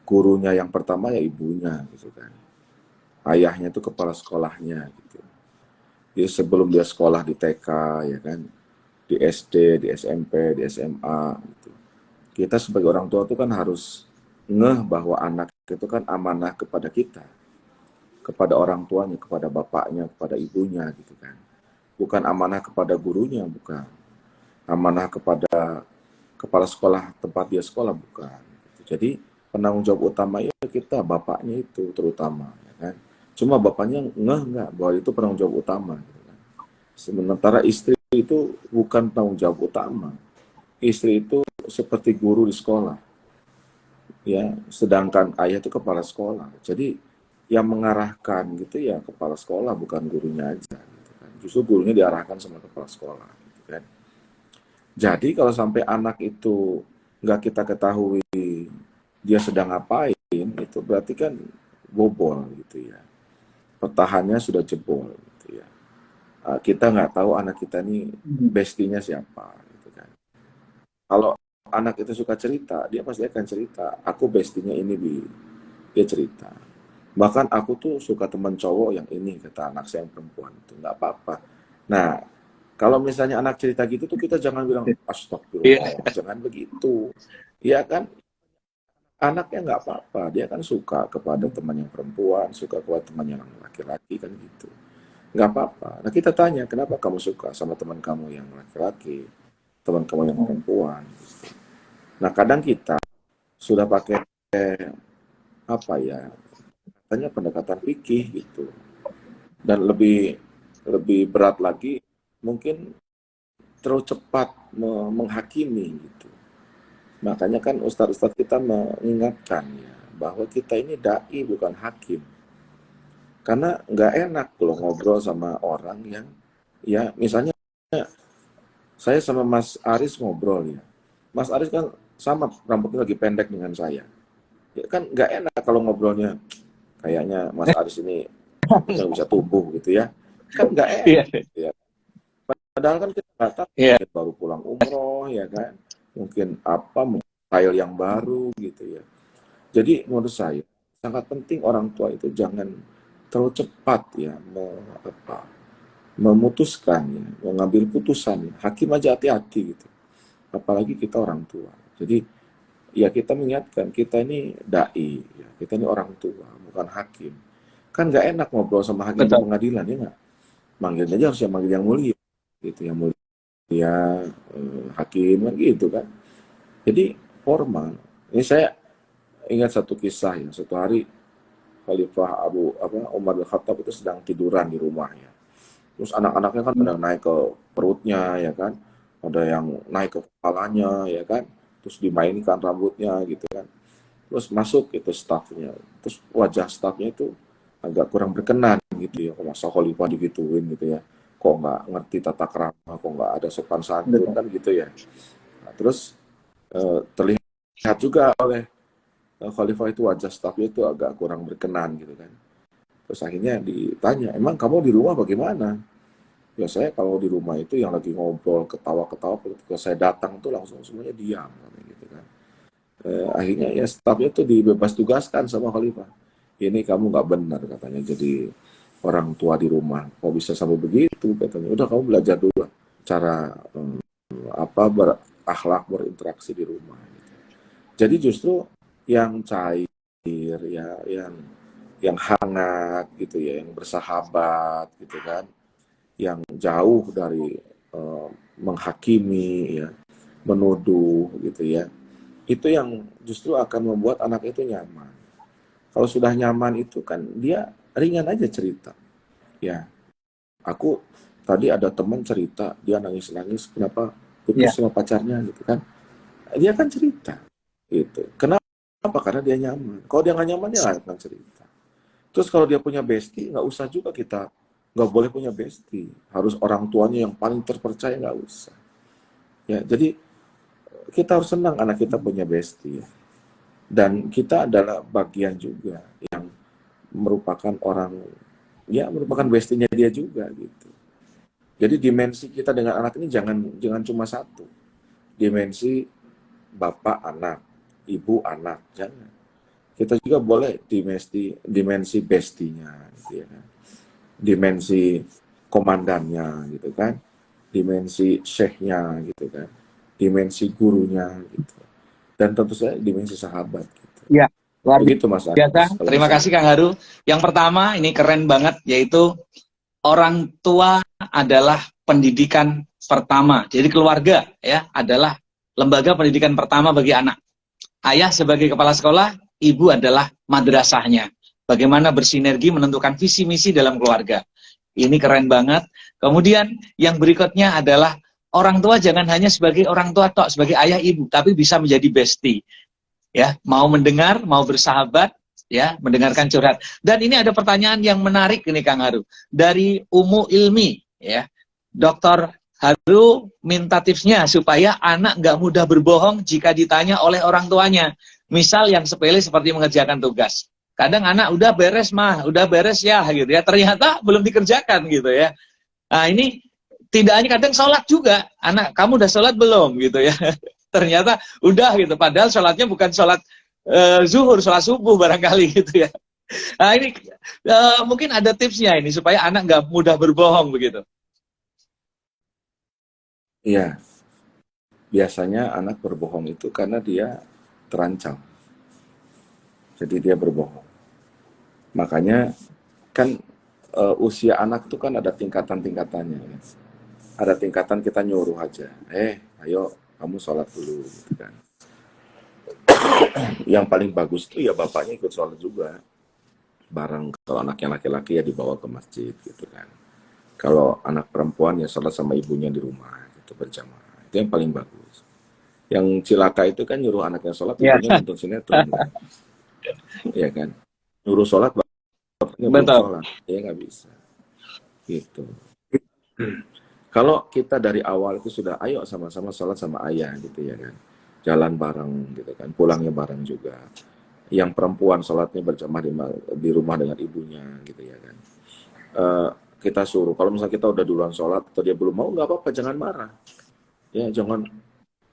Gurunya yang pertama ya ibunya gitu kan. Ayahnya itu kepala sekolahnya gitu. Jadi sebelum dia sekolah di TK ya kan, di SD, di SMP, di SMA gitu. Kita sebagai orang tua itu kan harus ngeh bahwa anak itu kan amanah kepada kita, kepada orang tuanya, kepada bapaknya, kepada ibunya gitu kan. Bukan amanah kepada gurunya, bukan. Amanah kepada kepala sekolah tempat dia sekolah, bukan. Jadi penanggung jawab utama ya kita, bapaknya itu terutama ya kan. Cuma bapaknya ngeh nggak bahwa itu penanggung jawab utama gitu kan. Sementara istri itu bukan penanggung jawab utama. Istri itu seperti guru di sekolah, ya. Sedangkan ayah itu kepala sekolah. Jadi yang mengarahkan gitu ya kepala sekolah, bukan gurunya aja. Gitu kan. Justru gurunya diarahkan sama kepala sekolah. Gitu kan. Jadi kalau sampai anak itu nggak kita ketahui dia sedang ngapain, itu berarti kan bobol gitu ya. Petahannya sudah jebol gitu ya. Kita nggak tahu anak kita ini bestinya siapa. Gitu kan. Kalau anak itu suka cerita, dia pasti akan cerita. Aku bestinya ini, Bi. Dia cerita. Bahkan aku tuh suka teman cowok yang ini, kata anak saya yang perempuan. Itu nggak apa-apa. Nah, kalau misalnya anak cerita gitu tuh kita jangan bilang, astagfirullah, jangan begitu. Ya kan, anaknya nggak apa-apa. Dia kan suka kepada teman yang perempuan, suka kepada teman yang laki-laki, kan gitu. Nggak apa-apa. Nah, kita tanya, kenapa kamu suka sama teman kamu yang laki-laki, teman kamu yang perempuan? Nah, kadang kita sudah pakai apa ya, katanya pendekatan fikih gitu. Dan lebih berat lagi, mungkin terlalu cepat menghakimi gitu. Makanya kan ustadz-ustadz kita mengingatkan ya, bahwa kita ini dai bukan hakim. Karena nggak enak kalau ngobrol sama orang yang, ya misalnya saya sama Mas Aris ngobrol ya. Mas Aris kan sama rambutnya lagi pendek dengan saya. Ya kan nggak enak kalau ngobrolnya kayaknya Mas Aris ini nggak bisa tumbuh gitu ya. Kan nggak enak. Gitu ya. Padahal kan kita nggak tahu, mungkin baru pulang umroh ya kan. Mungkin apa, style yang baru gitu ya. Jadi menurut saya sangat penting orang tua itu jangan terlalu cepat ya memutuskan ya, mengambil putusan. Hakim aja hati-hati gitu. Apalagi kita orang tua. Jadi ya kita mengingatkan kita ini dai, ya. Kita ini orang tua, bukan hakim. Kan nggak enak ngobrol sama hakim di pengadilan ya nggak. Manggilnya aja harus yang manggil yang mulia, gitu yang mulia, hakim kan gitu kan. Jadi formal. Ini saya ingat satu kisah ya, satu hari Khalifah Umar bin Khattab itu sedang tiduran di rumahnya. Terus anak-anaknya kan pada naik ke perutnya ya kan, ada yang naik ke kepalanya ya kan, terus dimainkan rambutnya gitu kan. Terus masuk itu stafnya, terus wajah stafnya itu agak kurang berkenan gitu ya, kok masa Khalifah digituin gitu ya, kok nggak ngerti tata krama, kok nggak ada sopan santun kan gitu ya. Nah, terus terlihat juga oleh Khalifah itu wajah stafnya itu agak kurang berkenan gitu kan. Terus akhirnya ditanya, emang kamu di rumah bagaimana? Ya saya kalau di rumah itu yang lagi ngobrol, ketawa-ketawa, ketika saya datang tuh langsung semuanya diam gitu kan. Akhirnya ya stafnya tuh dibebas tugaskan sama Khalifah. Ini kamu nggak benar katanya jadi orang tua di rumah. Kok bisa sampai begitu katanya? Udah kamu belajar dulu lah cara berakhlak, berinteraksi di rumah. Jadi justru yang cair ya, yang hangat gitu ya, yang bersahabat gitu kan, yang jauh dari menghakimi ya, menuduh gitu ya. Itu yang justru akan membuat anak itu nyaman. Kalau sudah nyaman itu kan dia ringan aja cerita. Ya, aku tadi ada teman cerita, dia nangis-nangis kenapa Ya, putus sama pacarnya gitu kan. Dia kan cerita gitu. Kenapa? Karena dia nyaman. Kalau dia nggak nyaman, dia nggak akan cerita. Terus kalau dia punya bestie, nggak usah juga kita, nggak boleh punya bestie. Harus orang tuanya yang paling terpercaya, nggak usah. Ya, jadi kita harus senang anak kita punya bestie. Ya. Dan kita adalah bagian juga yang merupakan orang, ya merupakan bestinya dia juga gitu. Jadi dimensi kita dengan anak ini jangan cuma satu. Dimensi bapak anak, ibu anak, jangan. Kita juga boleh dimensi bestinya, gitu ya kan. Dimensi komandannya, gitu kan. Dimensi syekhnya, gitu kan. Dimensi gurunya, gitu. Dan tentu saja dimensi sahabat, gitu. ya, luar Begitu Mas biasa. Agus, kalau Terima bisa. kasih Kang Haru. Yang pertama, ini keren banget, yaitu orang tua adalah pendidikan pertama. Jadi keluarga ya adalah lembaga pendidikan pertama bagi anak. Ayah sebagai kepala sekolah, ibu adalah madrasahnya. Bagaimana bersinergi menentukan visi misi dalam keluarga. Ini keren banget. Kemudian yang berikutnya adalah orang tua jangan hanya sebagai orang tua tok, sebagai ayah ibu, tapi bisa menjadi bestie. Ya, mau mendengar, mau bersahabat, ya, mendengarkan curhat. Dan ini ada pertanyaan yang menarik ini Kang Haru. Dari Umu Ilmi, ya. Dokter Haru minta tipsnya supaya anak nggak mudah berbohong jika ditanya oleh orang tuanya. Misal yang sepele seperti mengerjakan tugas. Kadang anak udah beres mah, udah beres ya gitu ya. Ternyata belum dikerjakan gitu ya. Nah, ini tidak hanya kadang sholat juga. Anak, kamu udah sholat belum gitu ya. Ternyata udah gitu. Padahal sholatnya bukan sholat zuhur, sholat subuh barangkali gitu ya. Nah, ini mungkin ada tipsnya ini supaya anak nggak mudah berbohong begitu. Iya, biasanya anak berbohong itu karena dia terancam. Jadi dia berbohong. Makanya kan usia anak itu kan ada tingkatan-tingkatannya. Ya. Ada tingkatan kita nyuruh aja. Ayo kamu sholat dulu. Gitu kan. Yang paling bagus itu ya bapaknya ikut sholat juga. Bareng kalau anaknya laki-laki ya dibawa ke masjid gitu kan. Kalau anak perempuan ya sholat sama ibunya di rumah gitu berjamaah. Itu yang paling bagus. Yang cilaka itu kan nyuruh anaknya sholat, Ya, ibunya nonton sinetron. Ya kan. Nyuruh sholat, bapaknya belum betul. sholat. Ya nggak bisa. Gitu. Kalau kita dari awal itu sudah ayo sama-sama sholat sama ayah gitu ya kan. Jalan bareng gitu kan. Pulangnya bareng juga. Yang perempuan sholatnya berjamaah di rumah dengan ibunya gitu ya kan. Kita suruh. Kalau misalnya kita udah duluan sholat atau dia belum mau, nggak apa-apa, jangan marah. Ya jangan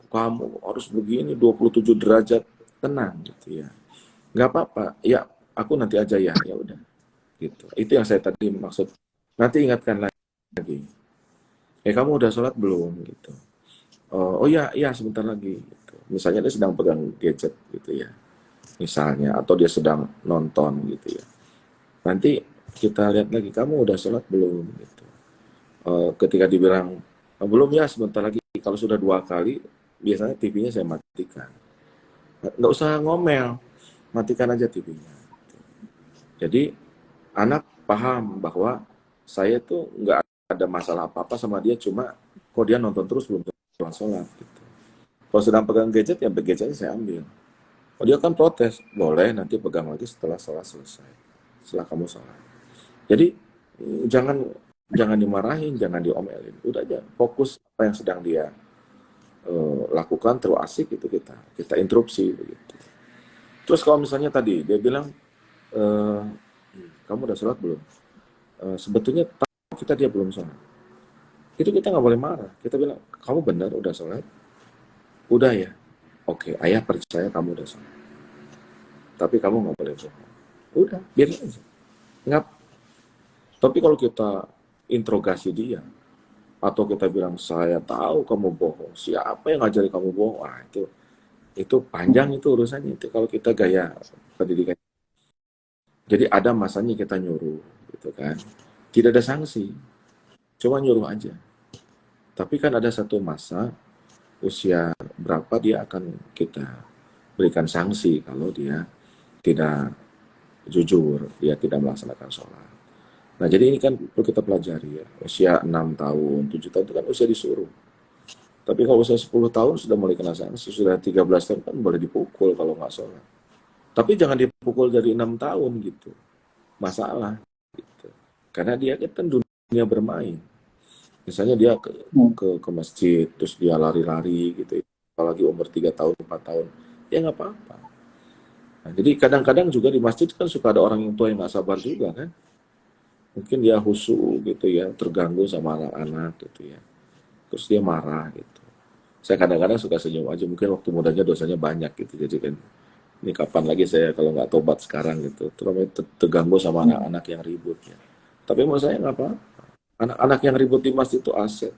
kamu harus begini 27 derajat, tenang gitu ya. Nggak apa-apa. Ya aku nanti aja ya. Ya udah. Gitu. Itu yang saya tadi maksud. Nanti ingatkan lagi. Kamu udah sholat belum gitu. Oh iya, iya sebentar lagi. Gitu. Misalnya dia sedang pegang gadget gitu ya. Misalnya atau dia sedang nonton gitu ya. Nanti kita lihat lagi kamu udah sholat belum gitu. Ketika dibilang belum ya sebentar lagi. Kalau sudah 2 kali biasanya TV-nya saya matikan. Nggak usah ngomel, matikan aja TV-nya. Jadi anak paham bahwa saya tuh nggak ada masalah apa-apa sama dia, cuma kok dia nonton terus belum sholat gitu. Kalau sedang pegang gadget ya gadgetnya saya ambil. Oh dia kan protes, boleh nanti pegang lagi setelah sholat selesai, setelah kamu sholat. Jadi jangan jangan dimarahin, jangan diomelin, udah aja fokus apa yang sedang dia lakukan, terlalu asik itu kita interupsi begitu. Terus kalau misalnya tadi dia bilang kamu udah sholat belum? Sebetulnya tahu kita dia belum sholat. Itu kita nggak boleh marah. Kita bilang kamu benar udah sholat? Udah ya. Oke, ayah percaya kamu udah sholat. Tapi kamu nggak boleh bohong. Udah, biarin aja. Nggak, Tapi kalau kita interogasi dia, atau kita bilang saya tahu kamu bohong, siapa yang ngajari kamu bohong, itu panjang itu urusannya itu kalau kita gaya pendidikan. Jadi ada masanya kita nyuruh, gitu kan. Tidak ada sanksi, cuma nyuruh aja. Tapi kan ada satu masa usia berapa dia akan kita berikan sanksi kalau dia tidak jujur, dia tidak melaksanakan sholat. Nah, jadi ini kan perlu kita pelajari ya. Usia 6 tahun, 7 tahun itu kan usia disuruh. Tapi kalau usia 10 tahun sudah mulai kena sanksi, sudah 13 tahun kan boleh dipukul kalau nggak sholat. Tapi jangan dipukul dari 6 tahun gitu. Masalah gitu. Karena dia kan dunia bermain. Misalnya dia ke masjid, terus dia lari-lari gitu. Apalagi umur 3 tahun, 4 tahun. Ya nggak apa-apa. Nah, jadi kadang-kadang juga di masjid kan suka ada orang yang tua yang nggak sabar juga kan. Mungkin dia khusyuk gitu ya, terganggu sama anak-anak gitu ya. Terus dia marah gitu. Saya kadang-kadang suka senyum aja, mungkin waktu mudanya dosanya banyak gitu. Jadi kan, ini kapan lagi saya kalau nggak tobat sekarang gitu. Terus terganggu sama anak-anak yang ribut ya. Tapi menurut saya nggak apa-apa. Anak-anak yang ribut di masjid itu aset.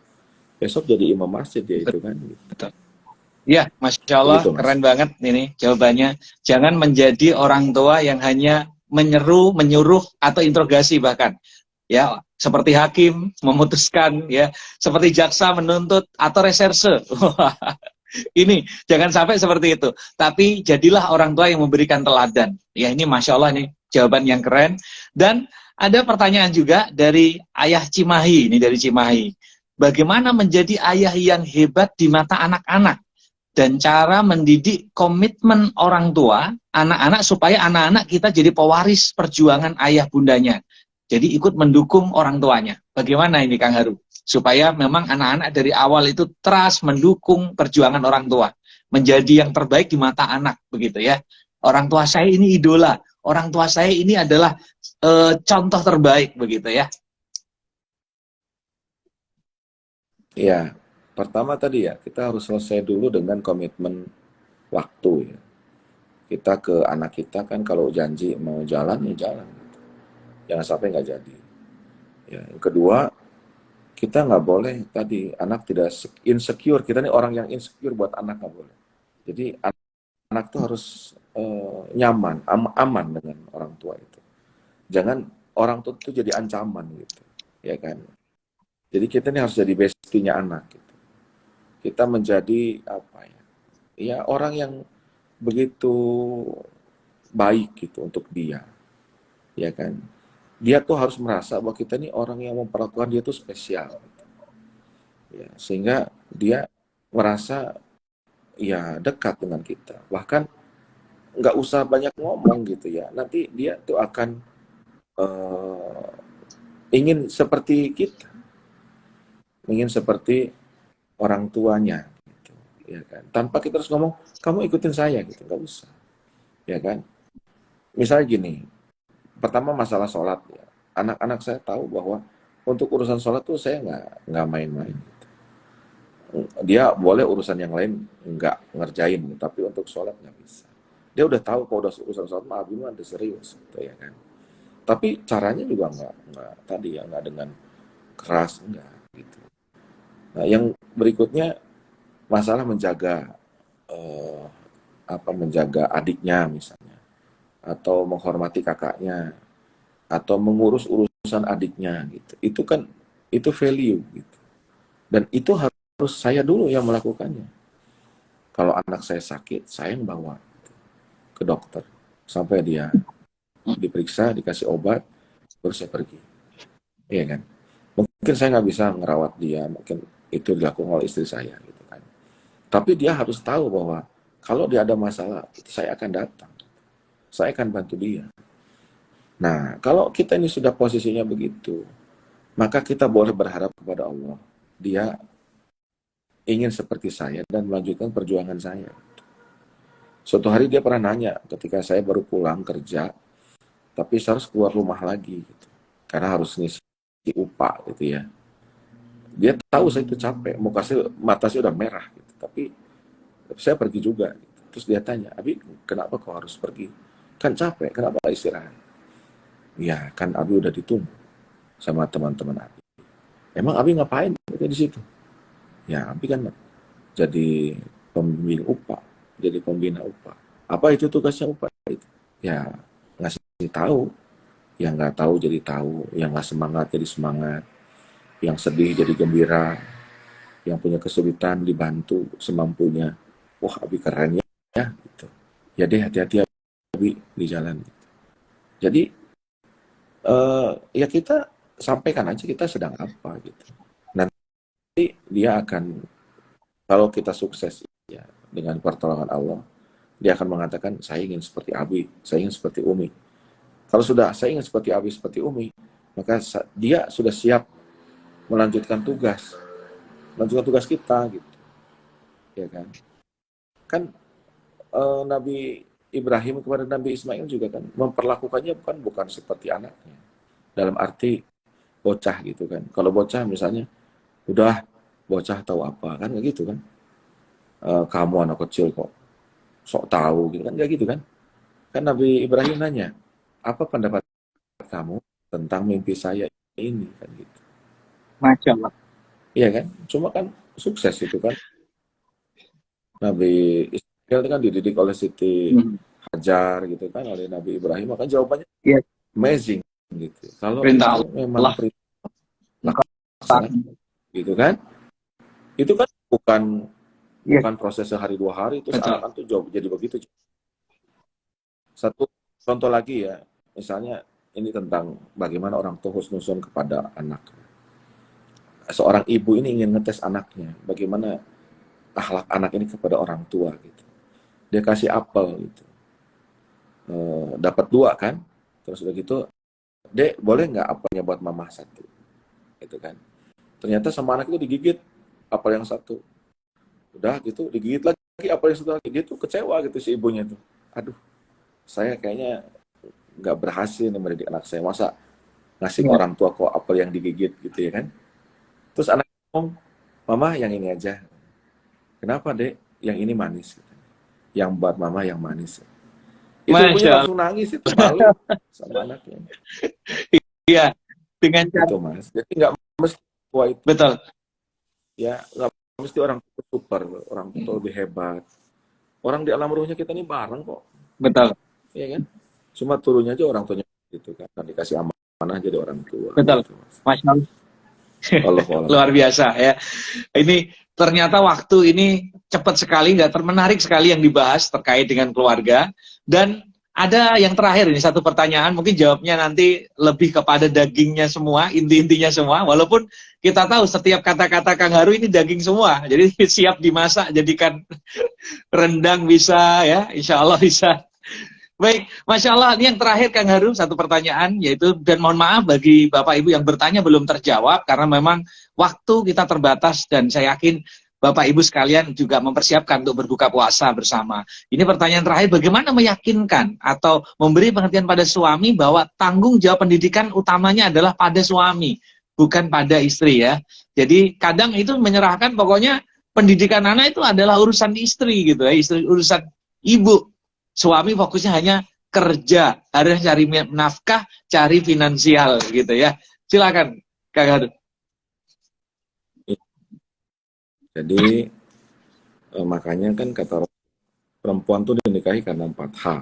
Besok jadi imam masjid ya itu kan. Gitu. Betul. Ya, Masya Allah, Begitu, Mas. keren banget ini jawabannya. Jangan menjadi orang tua yang hanya menyeru, menyuruh, atau interogasi bahkan. Ya, seperti hakim memutuskan, ya, seperti jaksa menuntut atau reserse. Ini jangan sampai seperti itu. Tapi jadilah orang tua yang memberikan teladan. Ya, ini Masya Allah nih jawaban yang keren. Dan ada pertanyaan juga dari Ayah Cimahi, ini dari Cimahi. Bagaimana menjadi ayah yang hebat di mata anak-anak? Dan cara mendidik komitmen orang tua, anak-anak supaya anak-anak kita jadi pewaris perjuangan ayah bundanya. Jadi ikut mendukung orang tuanya. Bagaimana ini Kang Haru? Supaya memang anak-anak dari awal itu trust mendukung perjuangan orang tua. Menjadi yang terbaik di mata anak, begitu ya. Orang tua saya ini idola. Orang tua saya ini adalah contoh terbaik, begitu ya. Ya, pertama tadi ya, kita harus selesai dulu dengan komitmen waktu ya. Kita ke anak kita kan kalau janji mau jalan, ya jalan. Jangan sampai nggak jadi. Ya, yang kedua, kita nggak boleh tadi anak tidak insecure. Kita nih orang yang insecure buat anak nggak boleh. Jadi anak tuh harus nyaman, aman dengan orang tua itu. Jangan orang tua itu jadi ancaman gitu, ya kan? Jadi kita nih harus jadi bestie-nya anak gitu. Kita menjadi apa ya? Ya orang yang begitu baik gitu untuk dia, ya kan? Dia tuh harus merasa bahwa kita nih orang yang memperlakukan dia tuh spesial, ya, sehingga dia merasa ya dekat dengan kita. Bahkan nggak usah banyak ngomong gitu ya. Nanti dia tuh akan ingin seperti kita, ingin seperti orang tuanya, gitu, ya kan? Tanpa kita harus ngomong, kamu ikutin saya gitu, nggak usah, ya kan? Misalnya gini, pertama masalah sholat ya. Anak-anak saya tahu bahwa untuk urusan sholat tuh saya nggak main-main. Gitu. Dia boleh urusan yang lain nggak ngerjain, gitu, tapi untuk sholat nggak bisa. Dia udah tahu kalau udah urusan sholat mah Abi mah udah serius, gitu ya kan. Tapi caranya juga nggak tadi ya nggak dengan keras enggak gitu. Nah yang berikutnya masalah menjaga menjaga adiknya misalnya, atau menghormati kakaknya, atau mengurus urusan adiknya gitu. Itu kan itu value gitu. Dan itu harus saya dulu yang melakukannya. Kalau anak saya sakit, saya yang bawa gitu, ke dokter sampai dia diperiksa, dikasih obat, baru saya pergi. Iya kan? Mungkin saya nggak bisa ngerawat dia, mungkin itu dilakukan oleh istri saya gitu kan. Tapi dia harus tahu bahwa kalau dia ada masalah, saya akan datang. Saya akan bantu dia. Nah, kalau kita ini sudah posisinya begitu, maka kita boleh berharap kepada Allah. Dia ingin seperti saya dan melanjutkan perjuangan saya. Suatu hari dia pernah nanya ketika saya baru pulang kerja, tapi saya harus keluar rumah lagi gitu. Karena harus ngisi upah gitu ya. Dia tahu saya itu capek, mata saya udah merah gitu. Tapi saya pergi juga gitu. Terus dia tanya, Abi kenapa kau harus pergi? Kan capek, kenapa gak istirahat? Ya kan Abi udah ditunggu. sama teman-teman Abi. Emang Abi ngapain di situ? Ya Abi kan jadi pembimbing UPA, jadi pembina UPA. Apa itu tugasnya UPA itu? Ya ngasih tahu, yang nggak tahu jadi tahu, yang nggak semangat jadi semangat, yang sedih jadi gembira, yang punya kesulitan dibantu semampunya. Wah Abi keren ya, gitu. Ya deh hati-hati Abi di jalan. Jadi ya kita sampaikan aja kita sedang apa gitu. Nanti dia akan, kalau kita sukses ya dengan pertolongan Allah, dia akan mengatakan saya ingin seperti Abi, saya ingin seperti Umi. Kalau sudah saya ingin seperti Abi, seperti Umi, maka dia sudah siap melanjutkan tugas kita gitu, ya kan? Kan Nabi Ibrahim kepada Nabi Ismail juga kan memperlakukannya bukan seperti anaknya. Dalam arti bocah gitu kan. Kalau bocah misalnya, udah bocah tahu apa kan, kayak gitu kan. Kamu anak kecil kok sok tahu gitu kan, kayak gitu kan. Kan Nabi Ibrahim nanya, apa pendapat kamu tentang mimpi saya ini kan gitu. Masya Allah. Iya kan, cuma kan sukses itu kan. Nabi Ismail kan dididik oleh Siti Hajar gitu kan, oleh Nabi Ibrahim, maka jawabannya amazing gitu. Kalau Perintah itu memang Allah. laksana gitu kan, itu kan bukan proses sehari 2 hari terus Betul. anak-anak tuh jawab jadi begitu. Satu contoh lagi ya, misalnya ini tentang bagaimana orang tua husnuzon kepada anak. Seorang ibu ini ingin ngetes anaknya, bagaimana akhlak anak ini kepada orang tua gitu. Dia kasih apel gitu, dapat 2 kan, terus udah gitu, Dek boleh nggak apelnya buat mama 1, gitu kan. Ternyata sama anak itu digigit apel yang 1, udah gitu digigit lagi apel yang 1 lagi, dia tuh kecewa gitu si ibunya tuh. Aduh, saya kayaknya nggak berhasil nih mendidik anak saya, masa ngasih orang tua kok apel yang digigit gitu ya kan. Terus anak ngomong, mama yang ini aja. Kenapa Dek? Yang ini manis. Yang buat mama yang manis. Itu ibunya langsung nangis, itu malu sama anaknya. Iya, dengan cara Itu Mas. Jadi nggak mesti tua itu. betul. Ya, nggak mesti orang tua super, orang tua lebih hebat. Orang di alam ruhnya kita ini bareng kok. Betul. Iya kan? Cuma turunnya aja orang tuanya gitu kan. Kan dikasih amanah jadi orang tua. Betul. Gitu, Mas. Masya Allah. Allah. Luar biasa ya. Ini ternyata waktu ini cepat sekali, menarik sekali yang dibahas terkait dengan keluarga. Dan ada yang terakhir ini, satu pertanyaan, mungkin jawabnya nanti lebih kepada dagingnya semua, inti-intinya semua. Walaupun kita tahu setiap kata-kata Kang Haru ini daging semua, jadi siap dimasak, jadikan rendang bisa ya, insya Allah bisa. Baik, Masya Allah, ini yang terakhir Kang Haru, satu pertanyaan, yaitu, dan mohon maaf bagi Bapak Ibu yang bertanya belum terjawab, karena memang waktu kita terbatas, dan saya yakin Bapak Ibu sekalian juga mempersiapkan untuk berbuka puasa bersama. Ini pertanyaan terakhir, bagaimana meyakinkan atau memberi pengertian pada suami bahwa tanggung jawab pendidikan utamanya adalah pada suami, bukan pada istri ya. Jadi kadang itu menyerahkan, pokoknya pendidikan anak itu adalah urusan istri gitu ya, urusan ibu. Suami fokusnya hanya kerja, harus cari nafkah, cari finansial gitu ya. Silakan Kang Haru. Jadi makanya kan kata perempuan tuh dinikahi karena 4 hal.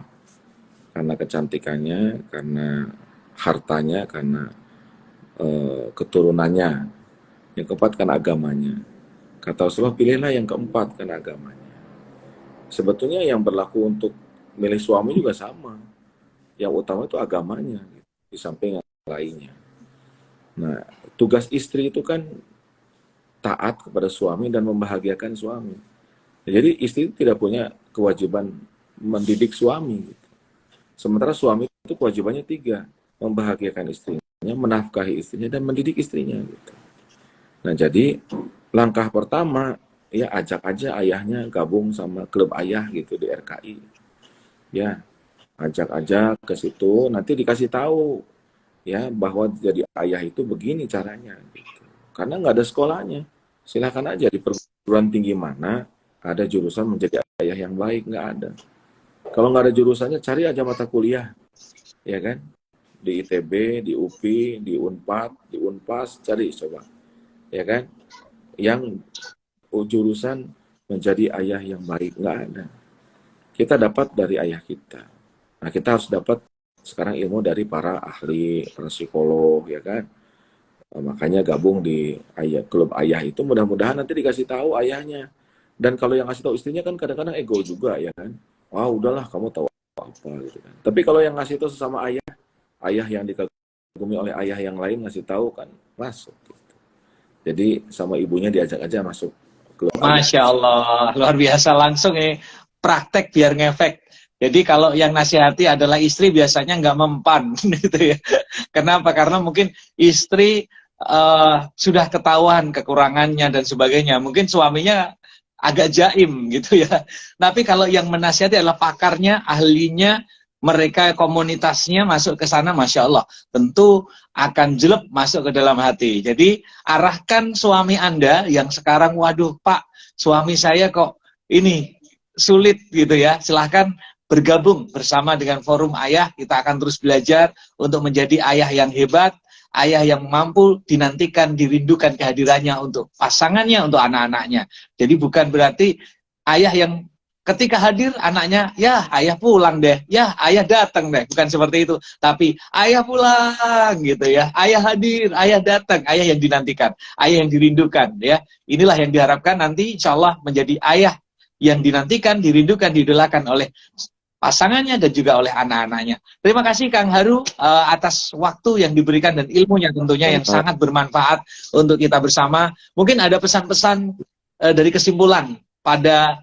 Karena kecantikannya, karena hartanya, karena keturunannya. Yang keempat karena agamanya. Kata Rasulullah, pilihlah yang keempat karena agamanya. Sebetulnya yang berlaku untuk milih suami juga sama. Yang utama itu agamanya, di samping yang lainnya. Nah, tugas istri itu kan taat kepada suami dan membahagiakan suami. Jadi istri tidak punya kewajiban mendidik suami. Gitu. Sementara suami itu kewajibannya 3, membahagiakan istrinya, menafkahi istrinya, dan mendidik istrinya. Gitu. Nah, jadi langkah pertama, ya ajak aja ayahnya gabung sama klub ayah gitu di RKI. Ya, ajak aja ke situ, nanti dikasih tahu ya bahwa jadi ayah itu begini caranya. Gitu. Karena nggak ada sekolahnya. Silakan aja di perguruan tinggi mana ada jurusan menjadi ayah yang baik, nggak ada. Kalau nggak ada jurusannya, cari aja mata kuliah, ya kan? di ITB, di UPI, di Unpad, di Unpas, cari coba, ya kan? Yang jurusan menjadi ayah yang baik, nggak ada. Kita dapat dari ayah kita. Nah, kita harus dapat sekarang ilmu dari para ahli, para psikolog, ya kan? Makanya gabung di klub ayah itu, mudah-mudahan nanti dikasih tahu ayahnya. Dan kalau yang ngasih tahu istrinya kan kadang-kadang ego juga, ya kan? Wah, udahlah kamu tahu apa gitu kan. Tapi kalau yang ngasih tahu sesama ayah, ayah yang dikagumi oleh ayah yang lain ngasih tahu kan masuk gitu. Jadi sama ibunya diajak aja masuk klub ayah. Masya Allah, luar biasa, langsung ini praktek biar ngefek. Jadi kalau yang nasihati adalah istri biasanya nggak mempan gitu ya. Kenapa? Karena mungkin istri sudah ketahuan kekurangannya dan sebagainya. Mungkin suaminya agak jaim gitu ya. Tapi kalau yang menasihati adalah pakarnya, ahlinya, mereka komunitasnya masuk ke sana, Masya Allah, tentu akan jelek masuk ke dalam hati. Jadi arahkan suami Anda yang sekarang, waduh Pak, suami saya kok ini sulit gitu ya. Silahkan bergabung bersama dengan Forum Ayah. Kita akan terus belajar untuk menjadi ayah yang hebat, ayah yang mampu dinantikan, dirindukan kehadirannya untuk pasangannya, untuk anak-anaknya. Jadi bukan berarti ayah yang ketika hadir anaknya, ya ayah pulang deh, ya ayah datang deh, bukan seperti itu. Tapi ayah pulang gitu ya, ayah hadir, ayah datang, ayah yang dinantikan, ayah yang dirindukan ya. Inilah yang diharapkan nanti insya Allah menjadi ayah yang dinantikan, dirindukan, diidolakan oleh pasangannya dan juga oleh anak-anaknya. Terima kasih Kang Haru atas waktu yang diberikan dan ilmunya tentunya yang sangat bermanfaat untuk kita bersama. Mungkin ada pesan-pesan dari kesimpulan pada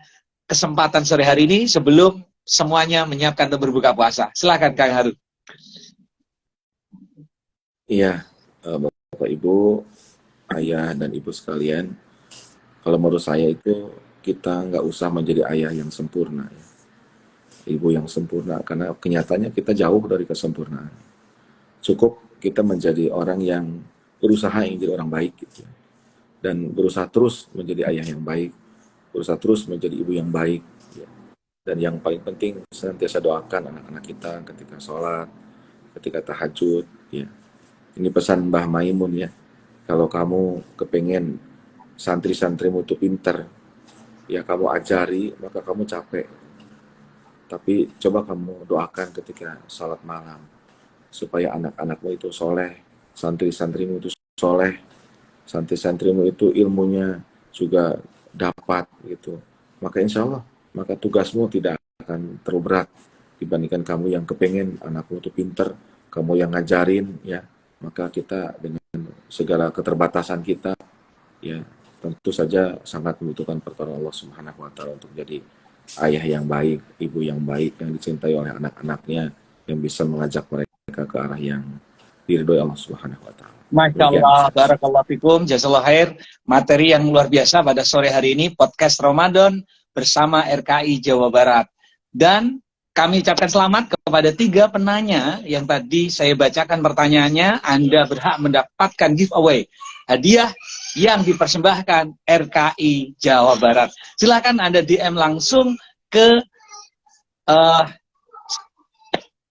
kesempatan sore hari ini sebelum semuanya menyiapkan untuk berbuka puasa. Silakan Kang Haru. Iya, Bapak Ibu, ayah dan ibu sekalian, kalau menurut saya itu kita nggak usah menjadi ayah yang sempurna, ya. Ibu yang sempurna, karena kenyataannya kita jauh dari kesempurnaan. Cukup kita menjadi orang yang berusaha ingin jadi orang baik gitu, dan berusaha terus menjadi ayah yang baik, berusaha terus menjadi ibu yang baik, ya. Dan yang paling penting senantiasa doakan anak-anak kita ketika sholat, ketika tahajud, ya. Ini pesan Mbah Maimun ya, kalau kamu kepengen santri-santrimu itu pinter, ya kamu ajari, maka kamu capek. Tapi coba kamu doakan ketika sholat malam, supaya anak-anakmu itu soleh, santri-santrimu itu soleh, santri-santrimu itu ilmunya juga dapat gitu. Maka insya Allah, maka tugasmu tidak akan terlalu berat dibandingkan kamu yang kepengen anakmu itu pinter, kamu yang ngajarin ya. Maka kita dengan segala keterbatasan kita, ya tentu saja sangat membutuhkan pertolongan Allah Subhanahu Wa Taala untuk jadi ayah yang baik, ibu yang baik, yang dicintai oleh anak-anaknya, yang bisa mengajak mereka ke arah yang diridhoi Allah Subhanahu Wa Taala. Masya Allah, barakallahu fikum, jazakallahu khair. Materi yang luar biasa pada sore hari ini, podcast Ramadan bersama RKI Jawa Barat. Dan kami ucapkan selamat kepada 3 penanya yang tadi saya bacakan pertanyaannya. Anda berhak mendapatkan giveaway, hadiah yang dipersembahkan RKI Jawa Barat. Silakan Anda DM langsung ke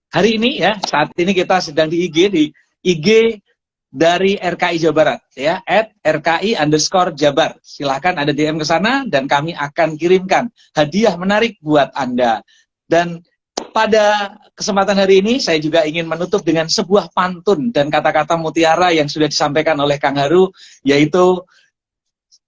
hari ini ya. Saat ini kita sedang di IG dari RKI Jawa Barat ya, @RKI_Jabar. Silahkan Anda DM ke sana dan kami akan kirimkan hadiah menarik buat Anda. Dan pada kesempatan hari ini saya juga ingin menutup dengan sebuah pantun dan kata-kata mutiara yang sudah disampaikan oleh Kang Haru, yaitu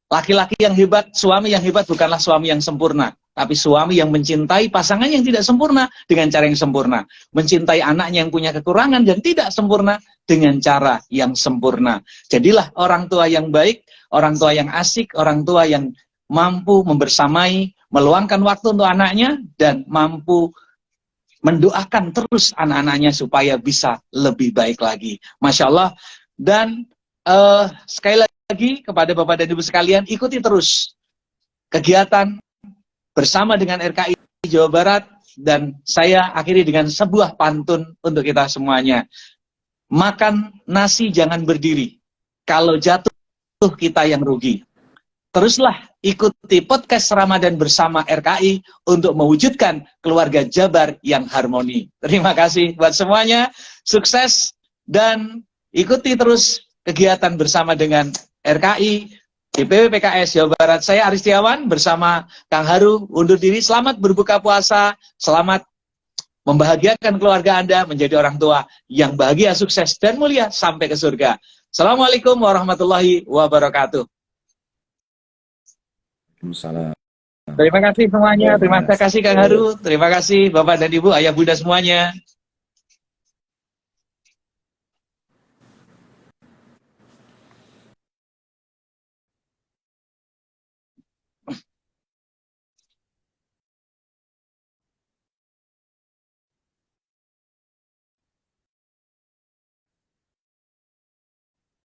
laki-laki yang hebat, suami yang hebat bukanlah suami yang sempurna, tapi suami yang mencintai pasangan yang tidak sempurna dengan cara yang sempurna, mencintai anaknya yang punya kekurangan dan tidak sempurna dengan cara yang sempurna. Jadilah orang tua yang baik, orang tua yang asik, orang tua yang mampu membersamai, meluangkan waktu untuk anaknya, dan mampu mendoakan terus anak-anaknya supaya bisa lebih baik lagi. Masya Allah. Dan sekali lagi kepada Bapak dan Ibu sekalian, ikuti terus kegiatan bersama dengan RKI Jawa Barat. Dan saya akhiri dengan sebuah pantun untuk kita semuanya. Makan nasi jangan berdiri, kalau jatuh kita yang rugi. teruslah ikuti podcast Ramadan bersama RKI untuk mewujudkan keluarga Jabar yang harmoni. Terima kasih buat semuanya, sukses, dan ikuti terus kegiatan bersama dengan RKI, DPW PKS Jawa Barat. Saya Aris Setiawan bersama Kang Haru undur diri. Selamat berbuka puasa, selamat membahagiakan keluarga Anda menjadi orang tua yang bahagia, sukses, dan mulia sampai ke surga. Assalamualaikum warahmatullahi wabarakatuh. Waalaikumsalam. Terima kasih semuanya. Terima kasih Kang Haru. Terima kasih Bapak dan Ibu, Ayah Bunda semuanya.